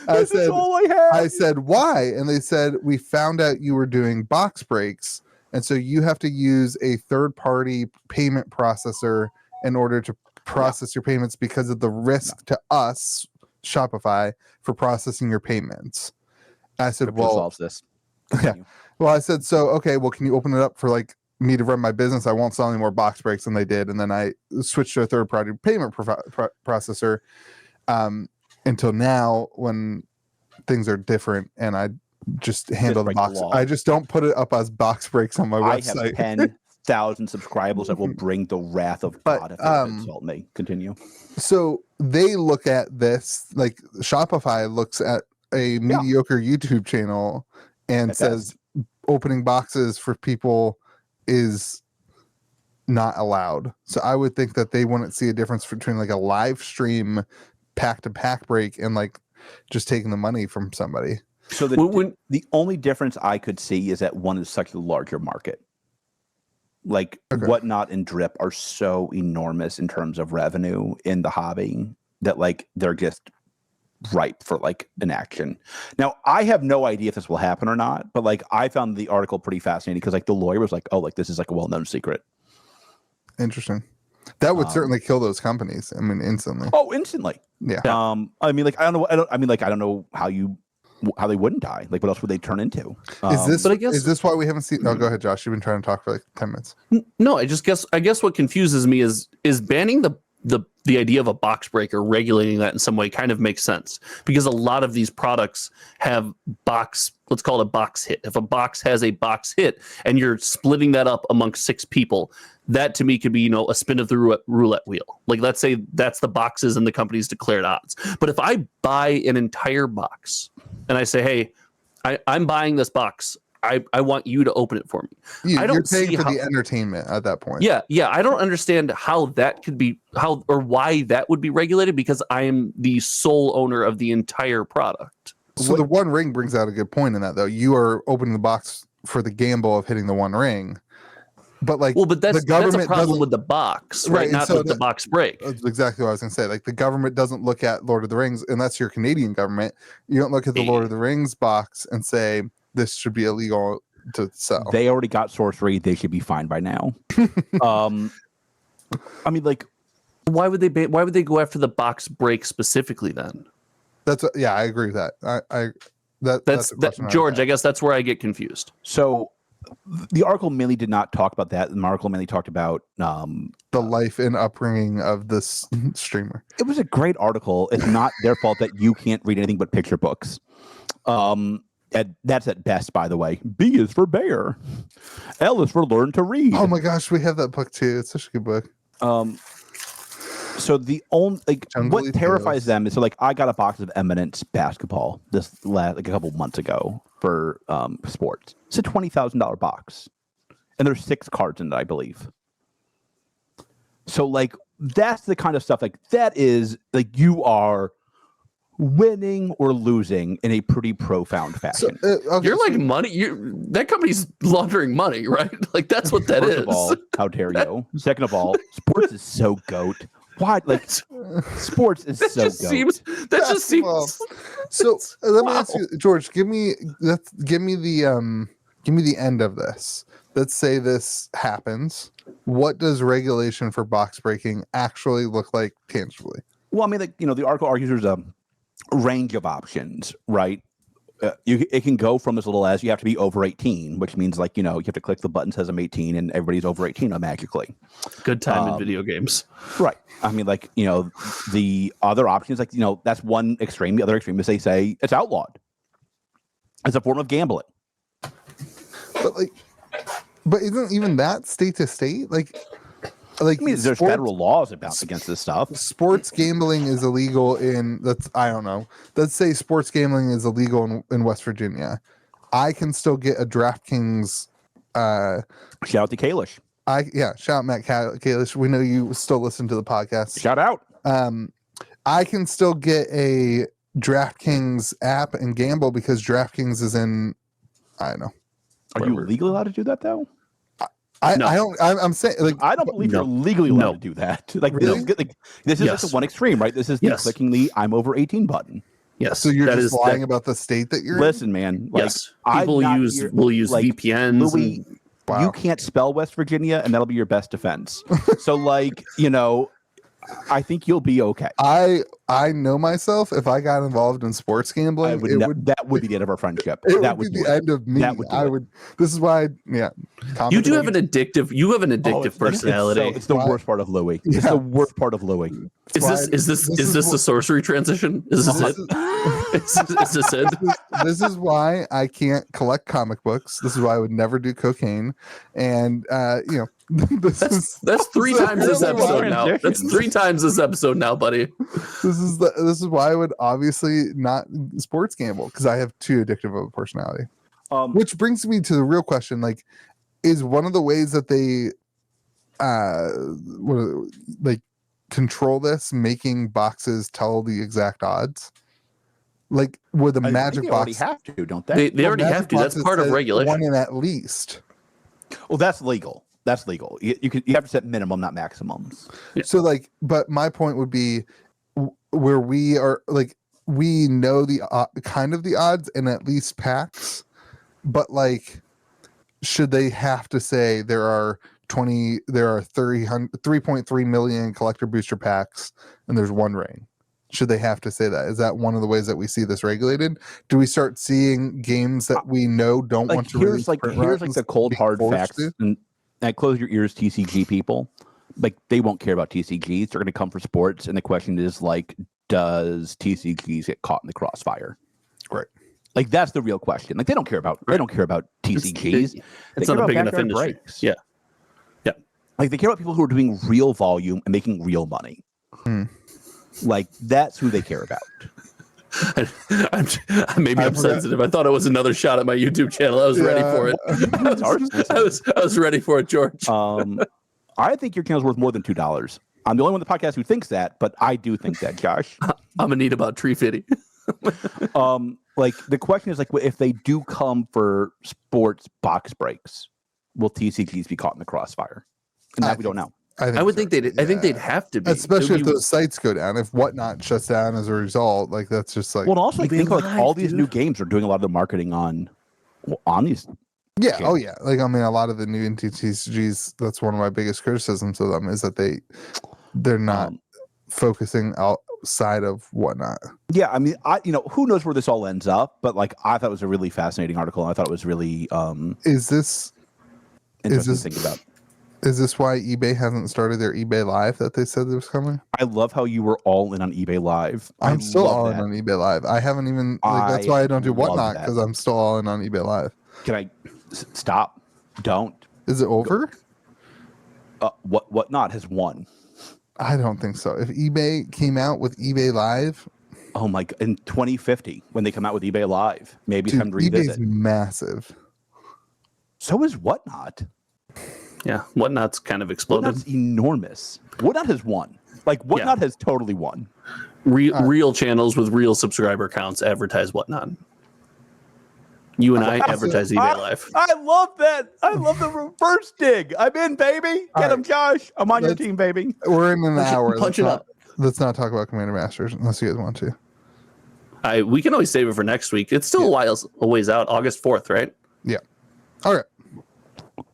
I said, "Why?" And they said, "We found out you were doing box breaks, and so you have to use a third-party payment processor in order to process your payments because of the risk to us, Shopify, for processing your payments." And I said, "Well, solves this." Yeah. Well, I said, "So okay, well, can you open it up for like me to run my business? I won't sell any more box breaks." And they did, and then I switched to a third-party payment processor. Until now, when things are different, and I just handle the box. I just don't put it up as box breaks on my website. I have 10,000 subscribers that will bring the wrath of God if they insult me. Continue. So they look at this, like Shopify looks at a mediocre YouTube channel and says opening boxes for people is not allowed. So I would think that they wouldn't see a difference between like a live stream pack to pack break and like just taking the money from somebody. So the only difference I could see is that one is such a larger market. Like Whatnot and Drip are so enormous in terms of revenue in the hobby that like they're just ripe for like an action. Now I have no idea if this will happen or not, but like I found the article pretty fascinating because like the lawyer was like, "Oh, like this is like a well-known secret." Interesting. That would certainly kill those companies. I mean, instantly. Oh, instantly. Yeah. I mean, like I don't know how they wouldn't die. Like, what else would they turn into? Is this why we haven't seen? Oh, go ahead, Josh. You've been trying to talk for like 10 minutes. No, I guess what confuses me is banning the idea of a box break or regulating that in some way kind of makes sense because a lot of these products have box let's call it a box hit. If a box has a box hit and you're splitting that up amongst 6 people, that to me could be, a spin of the roulette wheel. Like, let's say that's the boxes and the company's declared odds. But if I buy an entire box and I say, hey, I'm buying this box, I want you to open it for me. I don't you're paying see for how, the entertainment at that point. Yeah. I don't understand how that could be, or why that would be regulated, because I am the sole owner of the entire product. So the One Ring brings out a good point in that, though. You are opening the box for the gamble of hitting the One Ring. But that's the government a problem doesn't, with the box, right? Not with the box break. That's exactly what I was going to say. Like, the government doesn't look at Lord of the Rings, unless you're Canadian government. You don't look at the Lord of the Rings box and say this should be illegal to sell. They already got sorcery. They should be fine by now. I mean, like, why would they go after the box break specifically then? I agree with that. That's George. I guess that's where I get confused. So the article mainly did not talk about that. The article mainly talked about the life and upbringing of this streamer. It was a great article. It's not their fault that you can't read anything but picture books. That's at best, by the way. B is for bear. L is for learn to read. Oh my gosh, we have that book too. It's such a good book. So the only what terrifies Tales. them is I got a box of Eminence basketball a couple months ago for sports. It's a $20,000 box, and there's 6 cards in it, I believe. So that's the kind of stuff that is you are winning or losing in a pretty profound fashion. So, you're money. That company's laundering money, right? That's what that is. First of all, how dare you? Second of all, sports is so goat. Why? Sports is so goat. That just seems. So let me ask you, George. Give me the end of this. Let's say this happens. What does regulation for box breaking actually look like tangibly? Well, I mean, the article argues there's a range of options, right? It can go from as little as you have to be over 18, which means you have to click the button that says I'm 18 and everybody's over 18 magically. Good time in video games. Right. I mean, the other options, that's one extreme. The other extreme is they say it's outlawed. It's a form of gambling. But isn't even that state to state? I mean, there's federal laws against this stuff. Sports gambling is illegal I don't know. Let's say sports gambling is illegal in West Virginia. I can still get a DraftKings. Shout out to Kalish. Shout out Matt Kalish. We know you still listen to the podcast. Shout out. I can still get a DraftKings app and gamble because DraftKings is in. I don't know. Are you legally allowed to do that though? No. I don't. I'm saying I don't believe you're legally allowed to do that. Really? This is the one extreme, right? This is clicking the "I'm over 18" button. Yes. So you're just lying about the state that you're Listen, man. Yes. People will use VPNs. Louis, you can't spell West Virginia, and that'll be your best defense. So, I think you'll be okay. I know myself. If I got involved in sports gambling, that would be the end of our friendship. That would be the end of me. This is why. Yeah. You do have an addictive. You have an addictive personality. It's the worst part of Louis. It's the worst part of Louis. Is this the sorcery transition? Is this it? Is this it? This is why I can't collect comic books. This is why I would never do cocaine. And that's 3 times this episode now. That's 3 times this episode now, buddy. This is why I would obviously not sports gamble, because I have too addictive of a personality. Which brings me to the real question: is one of the ways that they control this making boxes tell the exact odds? With the magic box, already have to, don't they? They already have to. That's part of regulation. 1 in at least. Well, that's legal. That's legal. You have to set minimum, not maximums. Yeah. So but my point would be where we are we know the kind of the odds and at least packs, but should they have to say there are 3.3 million collector booster packs and there's 1 ring? Should they have to say that? Is that one of the ways that we see this regulated? Do we start seeing games that we know don't want to release? Here's the cold hard facts. And close your ears, TCG people. They won't care about TCGs. They're going to come for sports. And the question is does TCGs get caught in the crossfire? Right. Like that's the real question. Like they don't care about TCGs. It's not a big enough industry. Breaks. Yeah. Like they care about people who are doing real volume and making real money. Like that's who they care about. Maybe I'm sensitive. I thought it was another shot at my YouTube channel. I was ready for it. I was ready for it, George. I think your channel's worth more than $2. I'm the only one on the podcast who thinks that, but I do think that, Josh. I'm gonna need about $350. Like the question is like, if they do come for sports box breaks, will TCGs be caught in the crossfire? And that we don't know. I would think they'd. I think they'd have to be, especially if those sites go down. If Whatnot shuts down as a result, like that's just like. Well, also I think like all these new games are doing a lot of the marketing on these. Yeah. Oh, yeah. Like I mean, a lot of the new MTZBWYs. That's one of my biggest criticisms of them is that they're not focusing outside of Whatnot. Yeah, I mean, who knows where this all ends up? But like, I thought it was a really fascinating article. And I thought it was really interesting to think about. Is this why eBay hasn't started their eBay Live that they said was coming? I love how you were all in on eBay Live. I'm still all in on eBay Live. I haven't even. That's why I don't do Whatnot because I'm still all in on eBay Live. Can I stop? Don't. Is it over? Whatnot has won. I don't think so. If eBay came out with eBay Live, oh my god! In 2050, when they come out with eBay Live, maybe it's time to revisit. eBay's massive. So is Whatnot. Yeah, Whatnot's kind of exploded. Whatnot's enormous. Whatnot has won. Like Whatnot has totally won. Real channels with real subscriber counts advertise Whatnot. You and I advertise eBay Live. I love that. I love the reverse dig. I'm in, baby. Get him, Josh. I'm on your team, baby. We're in an hour. Punch it up. Let's not talk about Commander Masters unless you guys want to. We can always save it for next week. It's still a ways out. August 4th, right? Yeah. All right.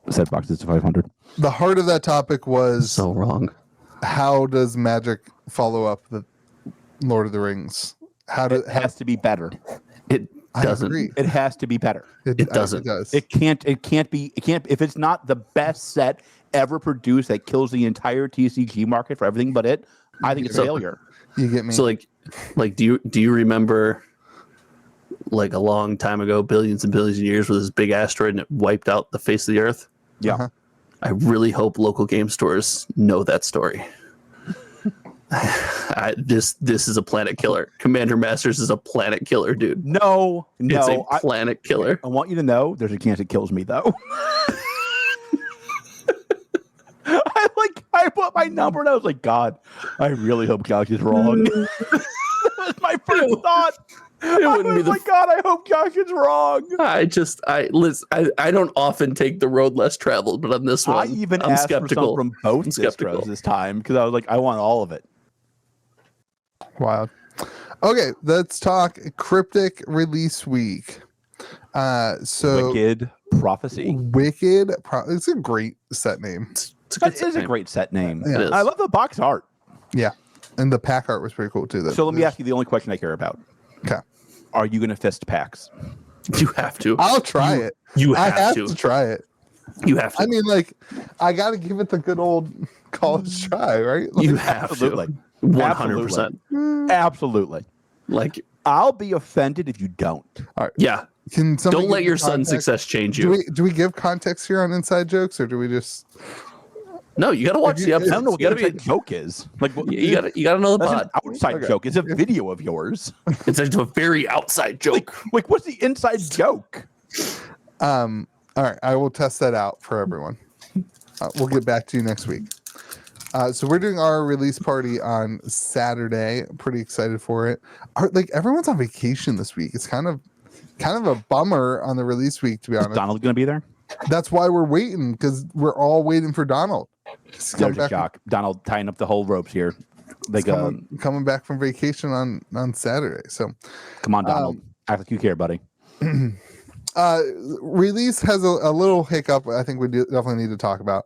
Set boxes to 500. The heart of that topic was so wrong. How does Magic follow up the Lord of the Rings? It has to be better. It doesn't. It has to be better. It doesn't. It does. It can't be. If it's not the best set ever produced that kills the entire TCG market for everything but it, I think it's a failure. You get me? So like do you remember like a long time ago, billions and billions of years, with this big asteroid and it wiped out the face of the earth? Yeah. Uh-huh. I really hope local game stores know that story. This is a planet killer. Commander Masters is a planet killer, dude. No, it's a planet killer. I want you to know there's a chance it kills me though. I put my number and I was like, God, I really hope Josh is wrong. That was my first thought. God, I hope Josh is wrong. I don't often take the road less traveled, but on this one, I'm asked skeptical. For some from both distros this time because I was like, I want all of it. Wild. Okay, let's talk Cryptic Release Week. So Wicked Prophecy. It's a great set name. It is a great set name. Yeah. I love the box art. Yeah, and the pack art was pretty cool too. So let me ask you the only question I care about. Okay. Are you going to fist packs? You have to. I'll try it. I have to try it. You have to. I mean, like, I got to give it the good old college try, right? Like, you have absolutely. to. 100%. Absolutely. Like, I'll be offended if you don't. All right. Yeah. Don't let your sudden success change you. Do we give context here on inside jokes, or do we just? No, you got to watch the episode. I don't know what the inside joke is. Like, you got to know the that's pod. an outside joke. It's a video of yours. It's a very outside joke. Like, what's the inside joke? All right, I will test that out for everyone. We'll get back to you next week. So we're doing our release party on Saturday. I'm pretty excited for it. Everyone's on vacation this week. It's kind of a bummer on the release week, to be honest. Is Donald going to be there? That's why we're waiting, because we're all waiting for Donald. There's a shock. Donald tying up the whole ropes here. Coming back from vacation on Saturday. So come on, Donald. Act like you care, buddy. Release has a little hiccup I think we definitely need to talk about,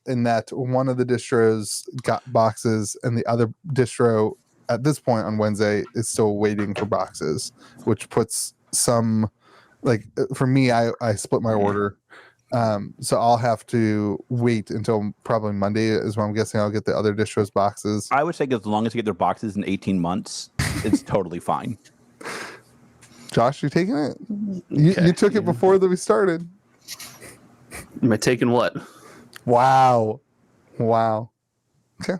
in that one of the distros got boxes and the other distro at this point on Wednesday is still waiting for boxes, which puts some, like, for me, I split my order. So I'll have to wait until probably Monday is when I'm guessing I'll get the other distros boxes. I would say as long as you get their boxes in 18 months, it's totally fine. Josh, you taking it? You took it before that we started. Am I taking what? Wow. Okay.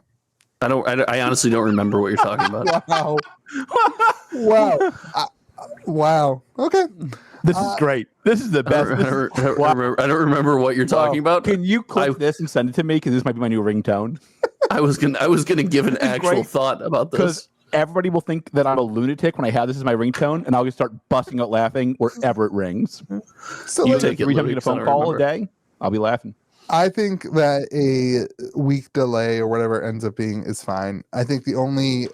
I honestly don't remember what you're talking about. Wow. Okay. This is great. This is the best. I don't remember what you're talking about. Can you clip this and send it to me? Because this might be my new ringtone. I was gonna give an actual thought about this. Everybody will think that I'm a lunatic when I have this as my ringtone, and I'll just start busting out laughing wherever it rings. So you take every time you get a phone call a day, I'll be laughing. I think that a week delay or whatever it ends up being is fine. I think the only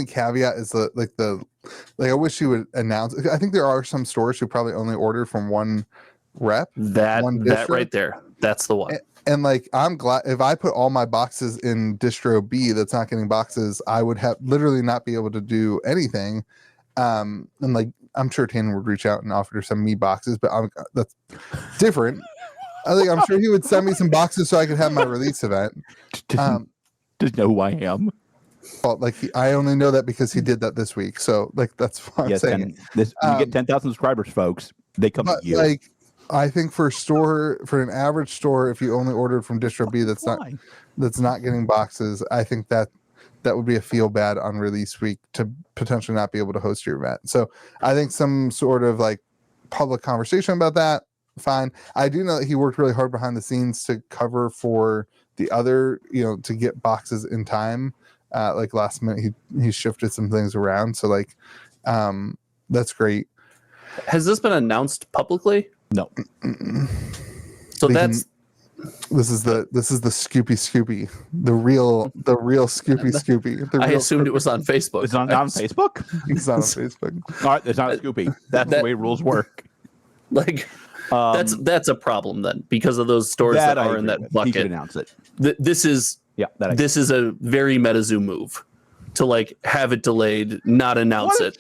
caveat is I wish you would announce. I think there are some stores who probably only order from one rep. That right there, that's the one. And like, I'm glad if I put all my boxes in distro B that's not getting boxes, I would have literally not be able to do anything. And like, I'm sure Tanner would reach out and offer to send me boxes, but that's different. I think I'm sure he would send me some boxes so I could have my release event. Does know who I am? Well, like I only know that because he did that this week. So like, that's what I'm saying. You get 10,000 subscribers, folks. They come to you. Like, I think for an average store, if you only ordered from distro B that's not getting boxes, I think that would be a feel bad on release week to potentially not be able to host your event. So I think some sort of like public conversation about that, fine. I do know that he worked really hard behind the scenes to cover for the other, to get boxes in time. Like last minute, he shifted some things around. So like, that's great. Has this been announced publicly? No. So this is the Scoopy, the real Scoopy. I assumed it was on Facebook. It's not on Facebook. It's not on Facebook. All right, it's not a Scoopy. That's the way rules work. Like, that's a problem then, because of those stores that are in that bucket. He could announce it. This is a very MetaZoo move to like have it delayed, not announce it.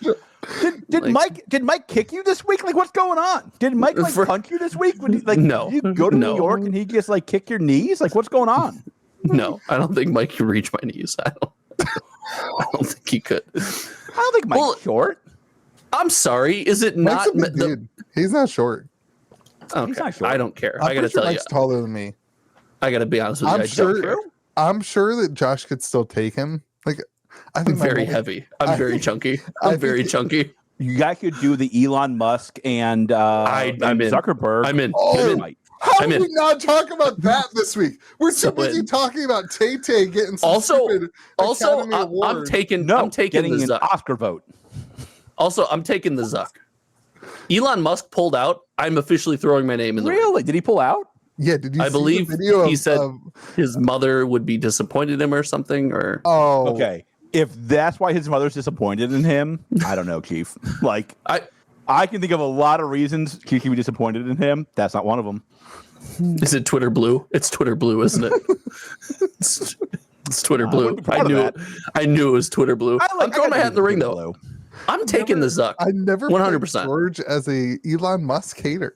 Did Mike kick you this week? Like, what's going on? Did Mike punch you this week? No. You go to New York and he just like kick your knees? Like, what's going on? No, I don't think Mike can reach my knees. I don't think he could. I don't think Mike's short. I'm sorry. Is it Mike's not? a big dude. He's not short. Okay. He's not short. I don't care. I gotta tell Mike's taller than me. I gotta be honest with you. I'm sure that Josh could still take him. Like, I think I'm very heavy. I'm very chunky. I'm very chunky. You guys could do the Elon Musk and Zuckerberg. I'm in. How did we not talk about that this week? We're so busy talking about Tay-Tay getting some stupid Academy Award. I'm taking getting the an Zuck. Oscar vote. Also, I'm taking the Zuck. Elon Musk pulled out. I'm officially throwing my name in the ring. Really? Did he pull out? Yeah, did you I believe he said his mother would be disappointed in him or something, or okay. If that's why his mother's disappointed in him, I don't know, Chief. Like, I can think of a lot of reasons she could be disappointed in him. That's not one of them. Is it Twitter Blue? It's Twitter Blue, isn't it? It's Twitter Blue. I knew it was Twitter Blue. I'm throwing my hat in the ring, though. Blue. I'm taking the Zuck. I never 100% George as a Elon Musk hater.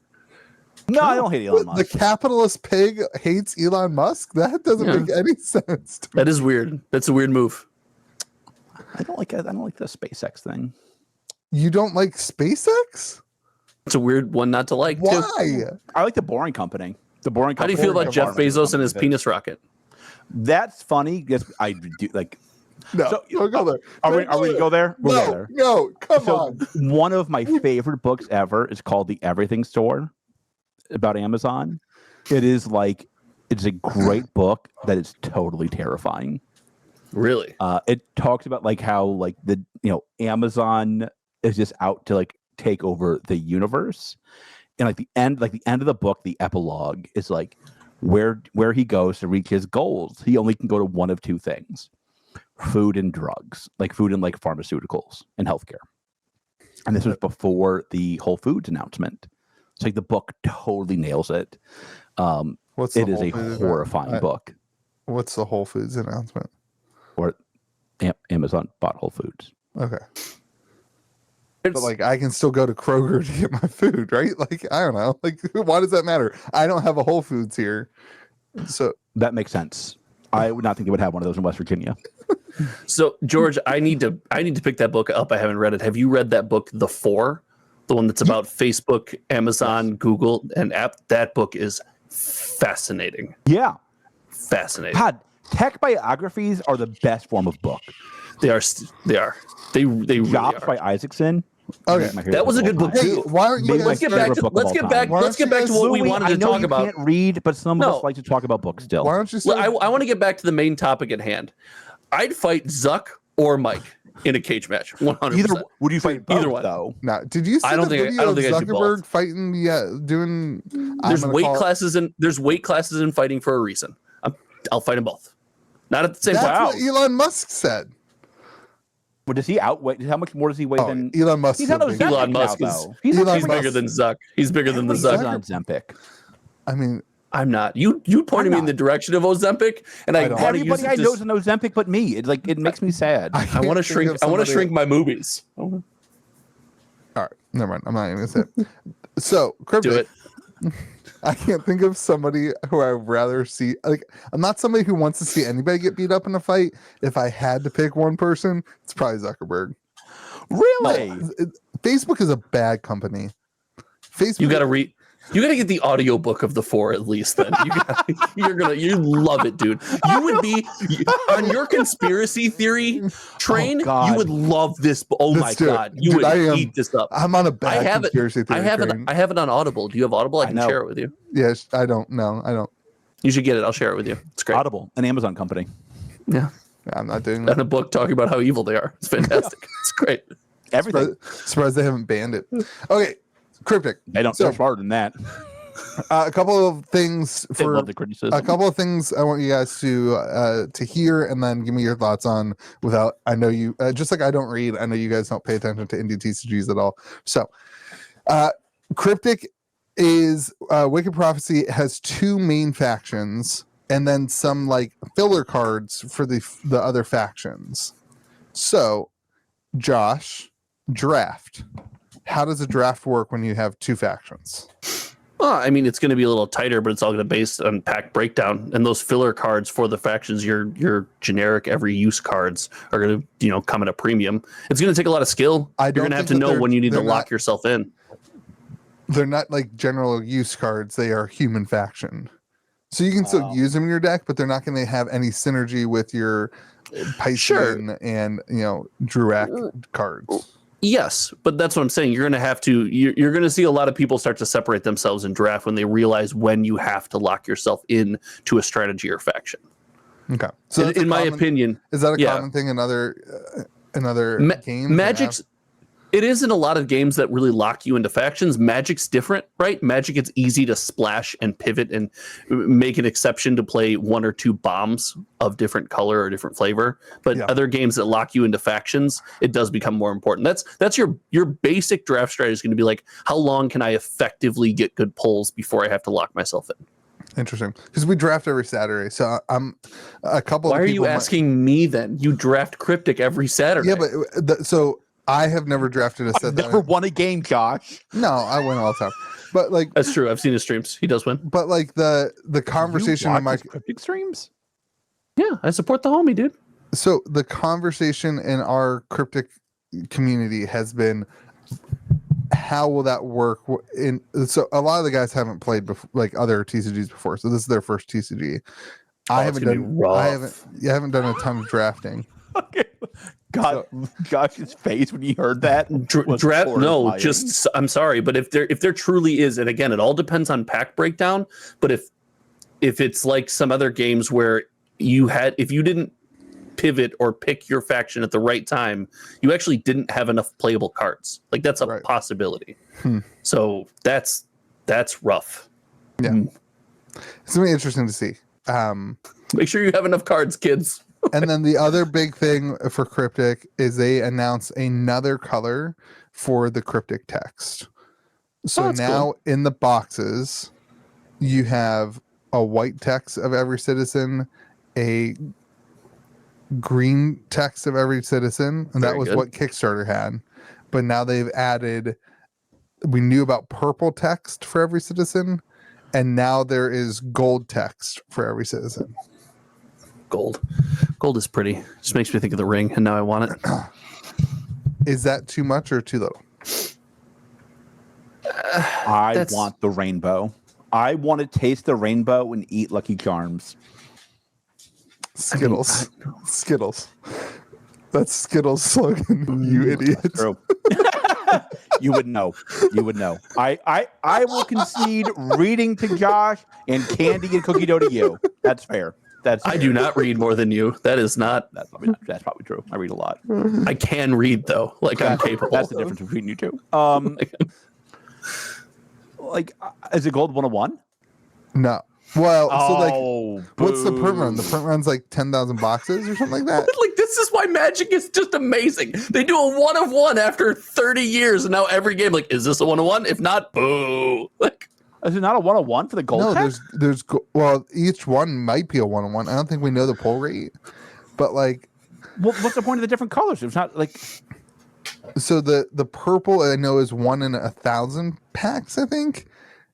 No, I don't hate Elon Musk. The capitalist pig hates Elon Musk? That doesn't make any sense to me. That is weird. That's a weird move. I don't like the SpaceX thing. You don't like SpaceX? It's a weird one not to like. Why? Too. I like the Boring Company. How do you feel about Jeff Bezos and his penis rocket? That's funny. Yes, I do like. No, don't go there. Are we going to go there? We'll go there. No, come on. One of my favorite books ever is called The Everything Store, about Amazon. It's a great book that is totally terrifying. Really? It talks about like how like Amazon is just out to like take over the universe, and like the end of the book, the epilogue is like where he goes to reach his goals. He only can go to one of two things: food and drugs, like food and like pharmaceuticals and healthcare. And this was before the Whole Foods announcement. So like the book totally nails it. It is a horrifying book. What's the Whole Foods announcement? Or Amazon bought Whole Foods. Okay. But like I can still go to Kroger to get my food, right? Like, I don't know. Like, why does that matter? I don't have a Whole Foods here. So that makes sense. I would not think they would have one of those in West Virginia. So George, I need to pick that book up. I haven't read it. Have you read that book, The Four? The one that's about Facebook, Amazon, Google, and app? That book is fascinating. Yeah. Fascinating. God, tech biographies are the best form of book. They are. They really Jobs are. by Isaacson. Okay, That was a good book too. Why don't you Maybe Let's get back to what we wanted to talk about. Can't read, but some of us like to talk about books still. Why don't you I want to get back to the main topic at hand. I'd fight Zuck or Mike in a cage match. 100%. Either would you fight both, either one though? No. Did you see the video of Zuckerberg fighting? Yeah, doing. There's weight classes in fighting for a reason. I'll fight them both. Not at the same time. That's what Elon Musk said. Well, does he outweigh? How much more does he weigh than Elon Musk? He's on Ozempic Elon Musk now, is though. he's Elon bigger Musk. than Zuck. He's bigger than the He's Zuck. on Ozempic. I mean, I'm not. You pointed me in the direction of Ozempic, and I want to use everybody I know is an Ozempic, but me. It makes me sad. I want to shrink. I want to shrink my movies. All right, never mind. I'm not even gonna say it. So, Cryptic, Do it. I can't think of somebody who I'd rather see. Like, I'm not somebody who wants to see anybody get beat up in a fight. If I had to pick one person, it's probably Zuckerberg. Really? Facebook is a bad company. Facebook. You got to get the audiobook of The Four at least. Then you love it, dude. You would be on your conspiracy theory train. You would love this. Oh my god, you would eat this up. I'm on a bad conspiracy theory. I have it on Audible. Do you have Audible? I can share it with you. Yes, I don't know. I don't. You should get it. I'll share it with you. It's great. Audible, an Amazon company. Yeah. I'm not doing that. And a book talking about how evil they are. It's fantastic. It's great. Everything. Surprised they haven't banned it. Okay, Cryptic. They don't go farther than that. A couple of things love the criticism. A couple of things I want you guys to hear and then give me your thoughts on. Without, I know you just like I don't read. I know you guys don't pay attention to indie TCGs at all. So, Cryptic is Wicked Prophecy has two main factions and then some like filler cards for the other factions. So, Josh, draft. How does a draft work when you have two factions? Well, I mean, it's going to be a little tighter, but it's all going to be based on pack breakdown. And those filler cards for the factions, your generic every use cards are going to come at a premium. It's going to take a lot of skill. You're going to have to know when you need to lock yourself in. They're not like general use cards. They are human faction. So you can still use them in your deck, but they're not going to have any synergy with your Piscean and Druac cards. Yes, but that's what I'm saying. You're going to have to. You're going to see a lot of people start to separate themselves in draft when they realize when you have to lock yourself in to a strategy or faction. Okay, so in my opinion, is that a common thing in other games? Magic's. It is in a lot of games that really lock you into factions. Magic's different, right? Magic, it's easy to splash and pivot and make an exception to play one or two bombs of different color or different flavor. But other games that lock you into factions, it does become more important. That's your basic draft strategy is going to be like, how long can I effectively get good pulls before I have to lock myself in? Interesting, because we draft every Saturday. So I'm a couple. Why are you asking me then? You draft Cryptic every Saturday. Yeah, but so. I have never drafted a set. I've never won a game, Josh. No, I win all the time. But like that's true. I've seen his streams. He does win. But like the conversation in my Cryptic streams. Yeah, I support the homie, dude. So the conversation in our Cryptic community has been, how will that work? So a lot of the guys haven't played like other TCGs before, so this is their first TCG. I haven't done a ton of drafting. Okay. God, Josh's face when he heard that. Draft? No, just I'm sorry, but if there truly is, and again, it all depends on pack breakdown. But if it's like some other games where if you didn't pivot or pick your faction at the right time, you actually didn't have enough playable cards. Like that's a possibility. So that's rough. Yeah, it's gonna be interesting to see. Make sure you have enough cards, kids. And then the other big thing for Cryptic is they announced another color for the Cryptic text. So now in the boxes, you have a white text of every citizen, a green text of every citizen, and that was what Kickstarter had. But now they've added, we knew about purple text for every citizen, and now there is gold text for every citizen. gold. Gold is pretty. Just makes me think of the ring, and now I want it. Is that too much or too little? I want the rainbow. I want to taste the rainbow and eat Lucky Charms. Skittles. Skittles. That's Skittles' slogan, you idiot. True. You would know. You would know. I will concede reading to Josh and candy and cookie dough to you. That's fair. I do not read more than you. That is not. That's probably true. I read a lot. I can read though. Like I'm capable. That's the difference between you two. Like, is it gold 101? No. Well, so like, what's the print run? The print run's like 10,000 boxes or something like that. Like, this is why Magic is just amazing. They do a 1 of 1 after 30 years, and now every game, like, is this a 1 of 1? If not, boo. Like, is it not a 1 of 1 for the gold? No, there's well, each one might be a 1 of 1. I don't think we know the pull rate, but like, well, what's the point of the different colors? It's not like. So the purple I know is 1 in 1,000 packs, I think.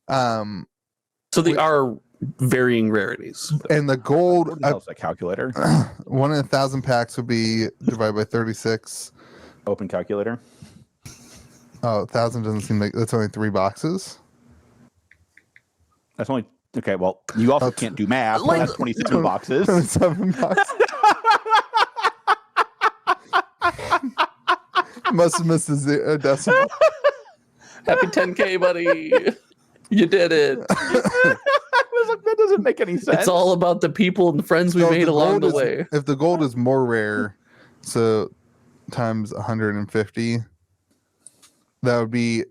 So they are varying rarities. And the gold, what the hell's that calculator? 1 in 1,000 packs would be divided by 36. Open calculator. Oh, 1,000 doesn't seem like that's only 3 boxes. That's only okay. Well, you also can't do math. Like, that's 27 boxes. 27 boxes. Must have missed a decimal. Happy 10K, buddy. You did it. I was like, that doesn't make any sense. It's all about the people and the friends we made along the way. If the gold is more rare, so times 150, there would be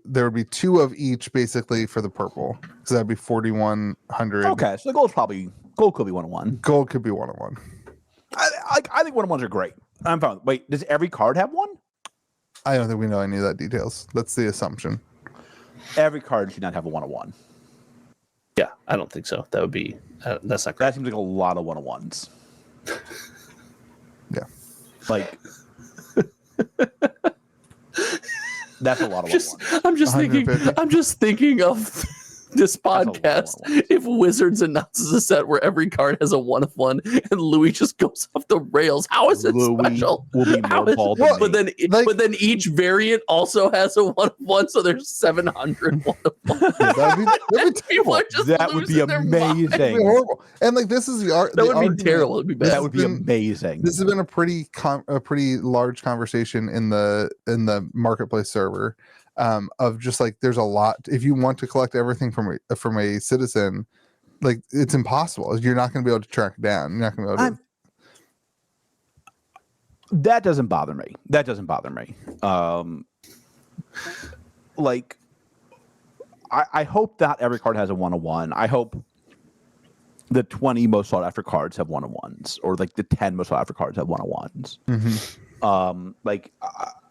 2 of each basically for the purple. So that'd be 4,100. Okay, so the gold could be 1 of 1. Gold could be 1 of 1. I think 1 of 1s are great. I'm fine. Wait, does every card have 1? I don't think we know any of that details. That's the assumption. Every card should not have a 1 of 1. Yeah, I don't think so. That would be that's not correct. That seems like a lot of 1 of 1s. Yeah, like that's a lot of 1 of 1s. I'm just thinking of this podcast. If Wizards announces a set where every card has a 1 of 1 and Louis just goes off the rails, how is it special? Will be more bald than me. But then each variant also has a 1 of 1, so there's 700 1 of 1. That would be amazing. That'd be horrible. And like this is the art. That would be terrible. It'd be bad. That would be amazing. This has been a pretty large conversation in the marketplace server. Of just like there's a lot. If you want to collect everything from a citizen, like it's impossible. You're not going to be able to track it down. You're not going to be able to. That doesn't bother me. Like I hope not every card has a 1 of 1. I hope the 20 most sought after cards have 1 of 1s, or like the 10 most sought after cards have 1 of 1s. Mm-hmm. Like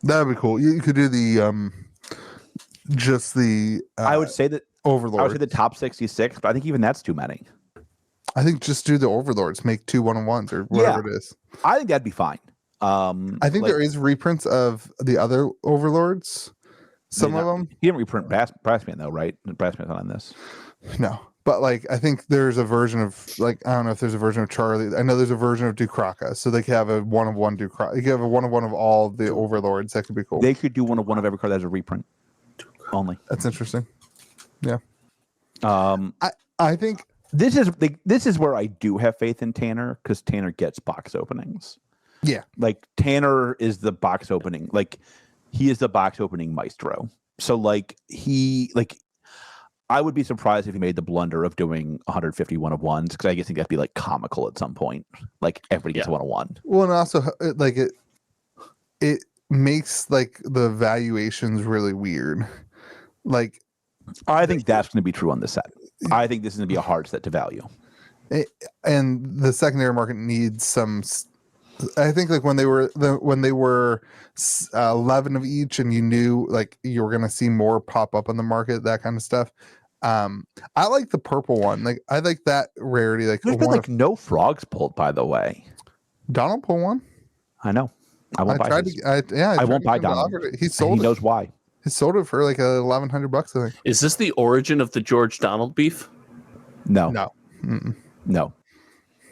that'd be cool. You could do the just the I would say that Overlord. I would say the top 66, but I think even that's too many. I think just do the Overlords, make 2 1 of 1s or whatever it is. I think that'd be fine. I think there is reprints of the other Overlords. Some of them. He didn't reprint Brassman though, right? Brassman's not on this. No, but like I think there's a version of like I don't know if there's a version of Charlie. I know there's a version of Dukraka, so they could have a 1 of 1 Dukraka. You could have a 1 of 1 of all the Overlords. That could be cool. They could do 1 of 1 of every card that has a reprint. Only. That's interesting. Yeah. I think this is where I do have faith in Tanner, because Tanner gets box openings. Yeah. Like Tanner is the box opening. Like he is the box opening maestro. So like I would be surprised if he made the blunder of doing 150 1 of 1s, because I guess think that'd be like comical at some point. Like everybody gets 1 of 1. Well, and also like it makes like the valuations really weird. Like I think that's going to be true on this set. I think this is going to be a hard set to value. And the secondary market needs some. I think like when they were 11 of each, and you knew like you were going to see more pop up on the market, that kind of stuff. I like the purple one. Like I like that rarity. Like there's been like no frogs pulled, by the way. Donald pulled one. I know. I won't buy his. I won't buy Donald. He sold it. He knows why. He sold it for like $1,100, I think. Is this the origin of the George Donald beef? No. No. Mm-mm. No.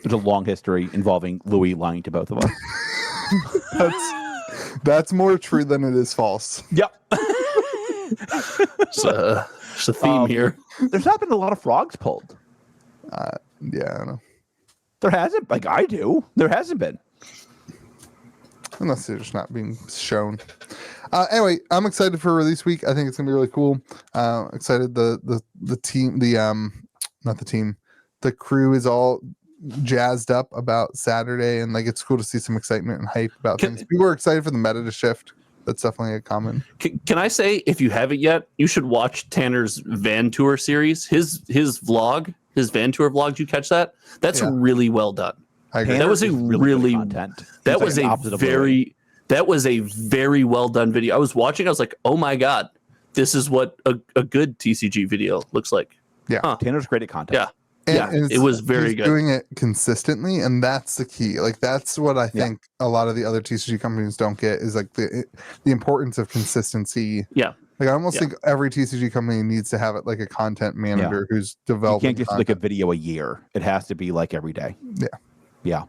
There's a long history involving Louis lying to both of us. That's more true than it is false. Yep. It's a theme here. There's not been a lot of frogs pulled. Yeah, I don't know. There hasn't. Like I do. There hasn't been. Unless they're just not being shown. Anyway, I'm excited for release week. I think it's gonna be really cool. Excited the team, not the team, the crew is all jazzed up about Saturday, and like it's cool to see some excitement and hype about things. People are excited for the meta to shift. That's definitely a common. Can I say, if you haven't yet, you should watch Tanner's van tour series. His vlog, his van tour vlog. Did you catch that? That's really well done. I agree. That was a really content. That was a very well done video. I was watching. I was like, oh my god, this is what a good TCG video looks like. Yeah, Tanner's great at content. Yeah. And it was very good. Doing it consistently, and that's the key. Like that's what I think a lot of the other TCG companies don't get is like the importance of consistency. Yeah. Like I almost think every TCG company needs to have it like a content manager who's developing. You can't just like a video a year. It has to be like every day. Yeah. Yeah.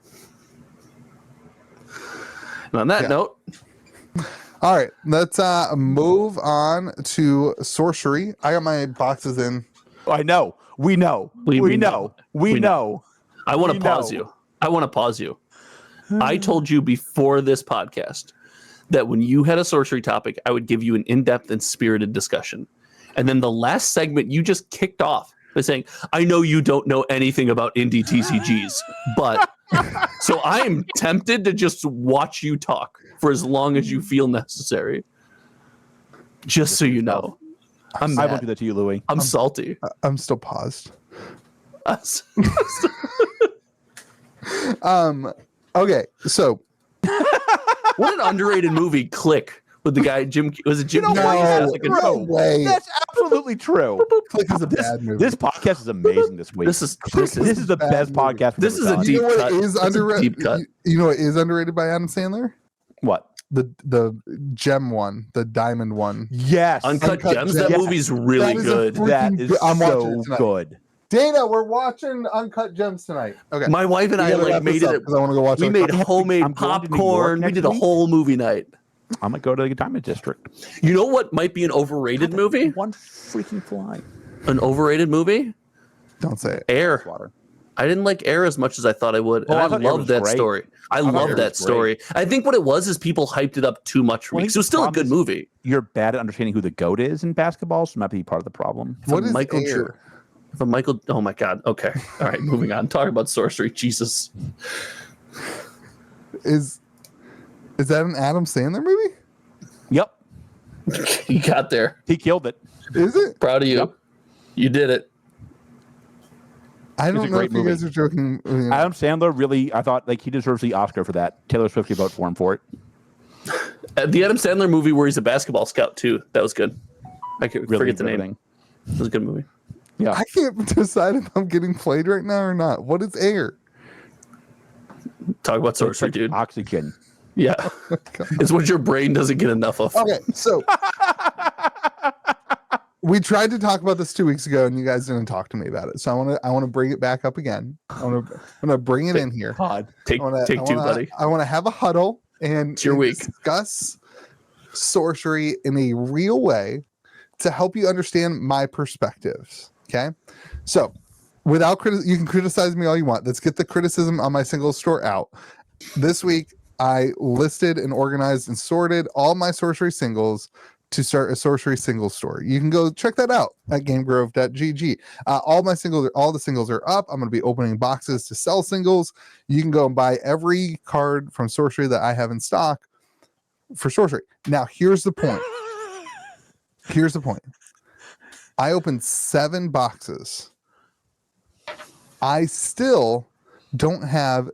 And on that note. All right, let's move on to sorcery. I got my boxes in. I know. We know. We know. I want to pause you. I told you before this podcast that when you had a sorcery topic, I would give you an in-depth and spirited discussion. And then the last segment, you just kicked off by saying, I know you don't know anything about indie TCGs, but so I am tempted to just watch you talk for as long as you feel necessary. Just so you know. I won't do that to you, Louis. I'm salty. I'm still paused. Okay, so what an underrated movie, Click, with the guy Jim. Was it Jim? No way. That's absolutely true. Click is a bad movie. This podcast is amazing this week. This is the best podcast. This is a deep cut. You know what is underrated by Adam Sandler? What? The gem one, the diamond one. Yes. Uncut Gems. That movie's really good. That is so good. Dana, we're watching Uncut Gems tonight. Okay. My wife and I like made it. I want to go watch. We made homemade popcorn. We did a whole movie night. I'm gonna go to the Diamond District. You know what might be an overrated movie? One freaking fly. An overrated movie? Don't say it. Air. I didn't like Air as much as I thought I would. And I love that story. I love that story. I think what it was is people hyped it up too much for me. So it was still a good movie. You're bad at understanding who the GOAT is in basketball, so it might be part of the problem. What is Air? Oh my God. Okay. All right. Moving on. Talking about sorcery. Jesus. Is that an Adam Sandler movie? Yep. He got there. He killed it. Is it? Proud of you. Yep. You did it. I don't know if you guys are joking. Adam Sandler really, I thought like he deserves the Oscar for that. Taylor Swift should vote for him for it. The Adam Sandler movie where he's a basketball scout too. That was good. I could forget the name. It was a good movie. Yeah. I can't decide if I'm getting played right now or not. What is Air? Talk about sorcery, dude. Oxygen. Yeah. It's what your brain doesn't get enough of. Okay, so we tried to talk about this 2 weeks ago, and you guys didn't talk to me about it. So I want to bring it back up again. I'm gonna bring it in here. Take two, buddy. I want to have a huddle and it's your week. Discuss sorcery in a real way to help you understand my perspectives. Okay, so without you can criticize me all you want. Let's get the criticism on my single store out. This week, I listed and organized and sorted all my sorcery singles to start a sorcery singles store. You can go check that out at gamegrove.gg. All the singles are up. I'm going to be opening boxes to sell singles. You can go and buy every card from sorcery that I have in stock for sorcery. Now, here's the point. I opened 7 boxes. I still don't have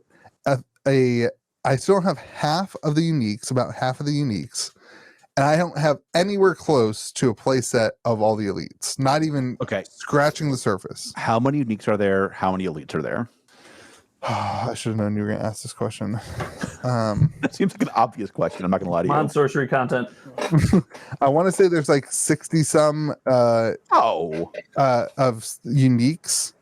I still have half of the uniques, about half of the uniques, and I don't have anywhere close to a play set of all the elites. Not even scratching the surface. How many uniques are there? How many elites are there? I should have known you were going to ask this question. That seems like an obvious question. I'm not going to lie to you. On sorcery content. I want to say there's like 60 some of uniques.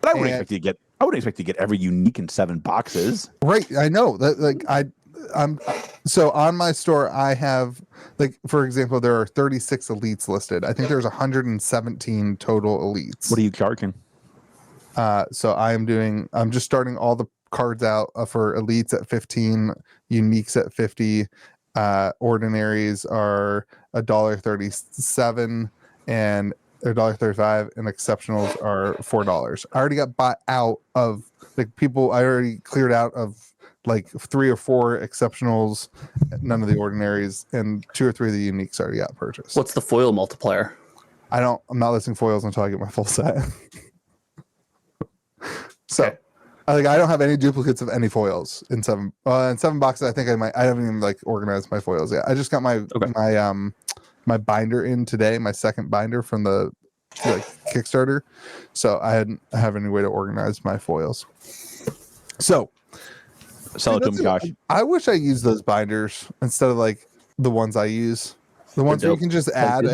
But I would expect you to get I wouldn't expect to get every unique in 7 boxes. Right. I know that. Like I'm so on my store. I have, like, for example, there are 36 elites listed. I think there's 117 total elites. What are you charging? So I'm just starting all the cards out for elites at 15, uniques at 50, ordinaries are $1.37 and $1.35, and exceptionals are $4. I already got bought out of, like, people. I already cleared out of like 3 or 4 exceptionals, none of the ordinaries, and 2 or 3 of the uniques already got purchased. What's the foil multiplier? I'm not listing foils until I get my full set. So, okay. I don't have any duplicates of any foils in 7 boxes. I think I haven't even like organized my foils yet. I just got my my binder in today, my second binder from the Kickstarter. So I have any way to organize my foils. So sell it to him, Josh. I wish I used those binders instead of like the ones I use. The ones where you can just add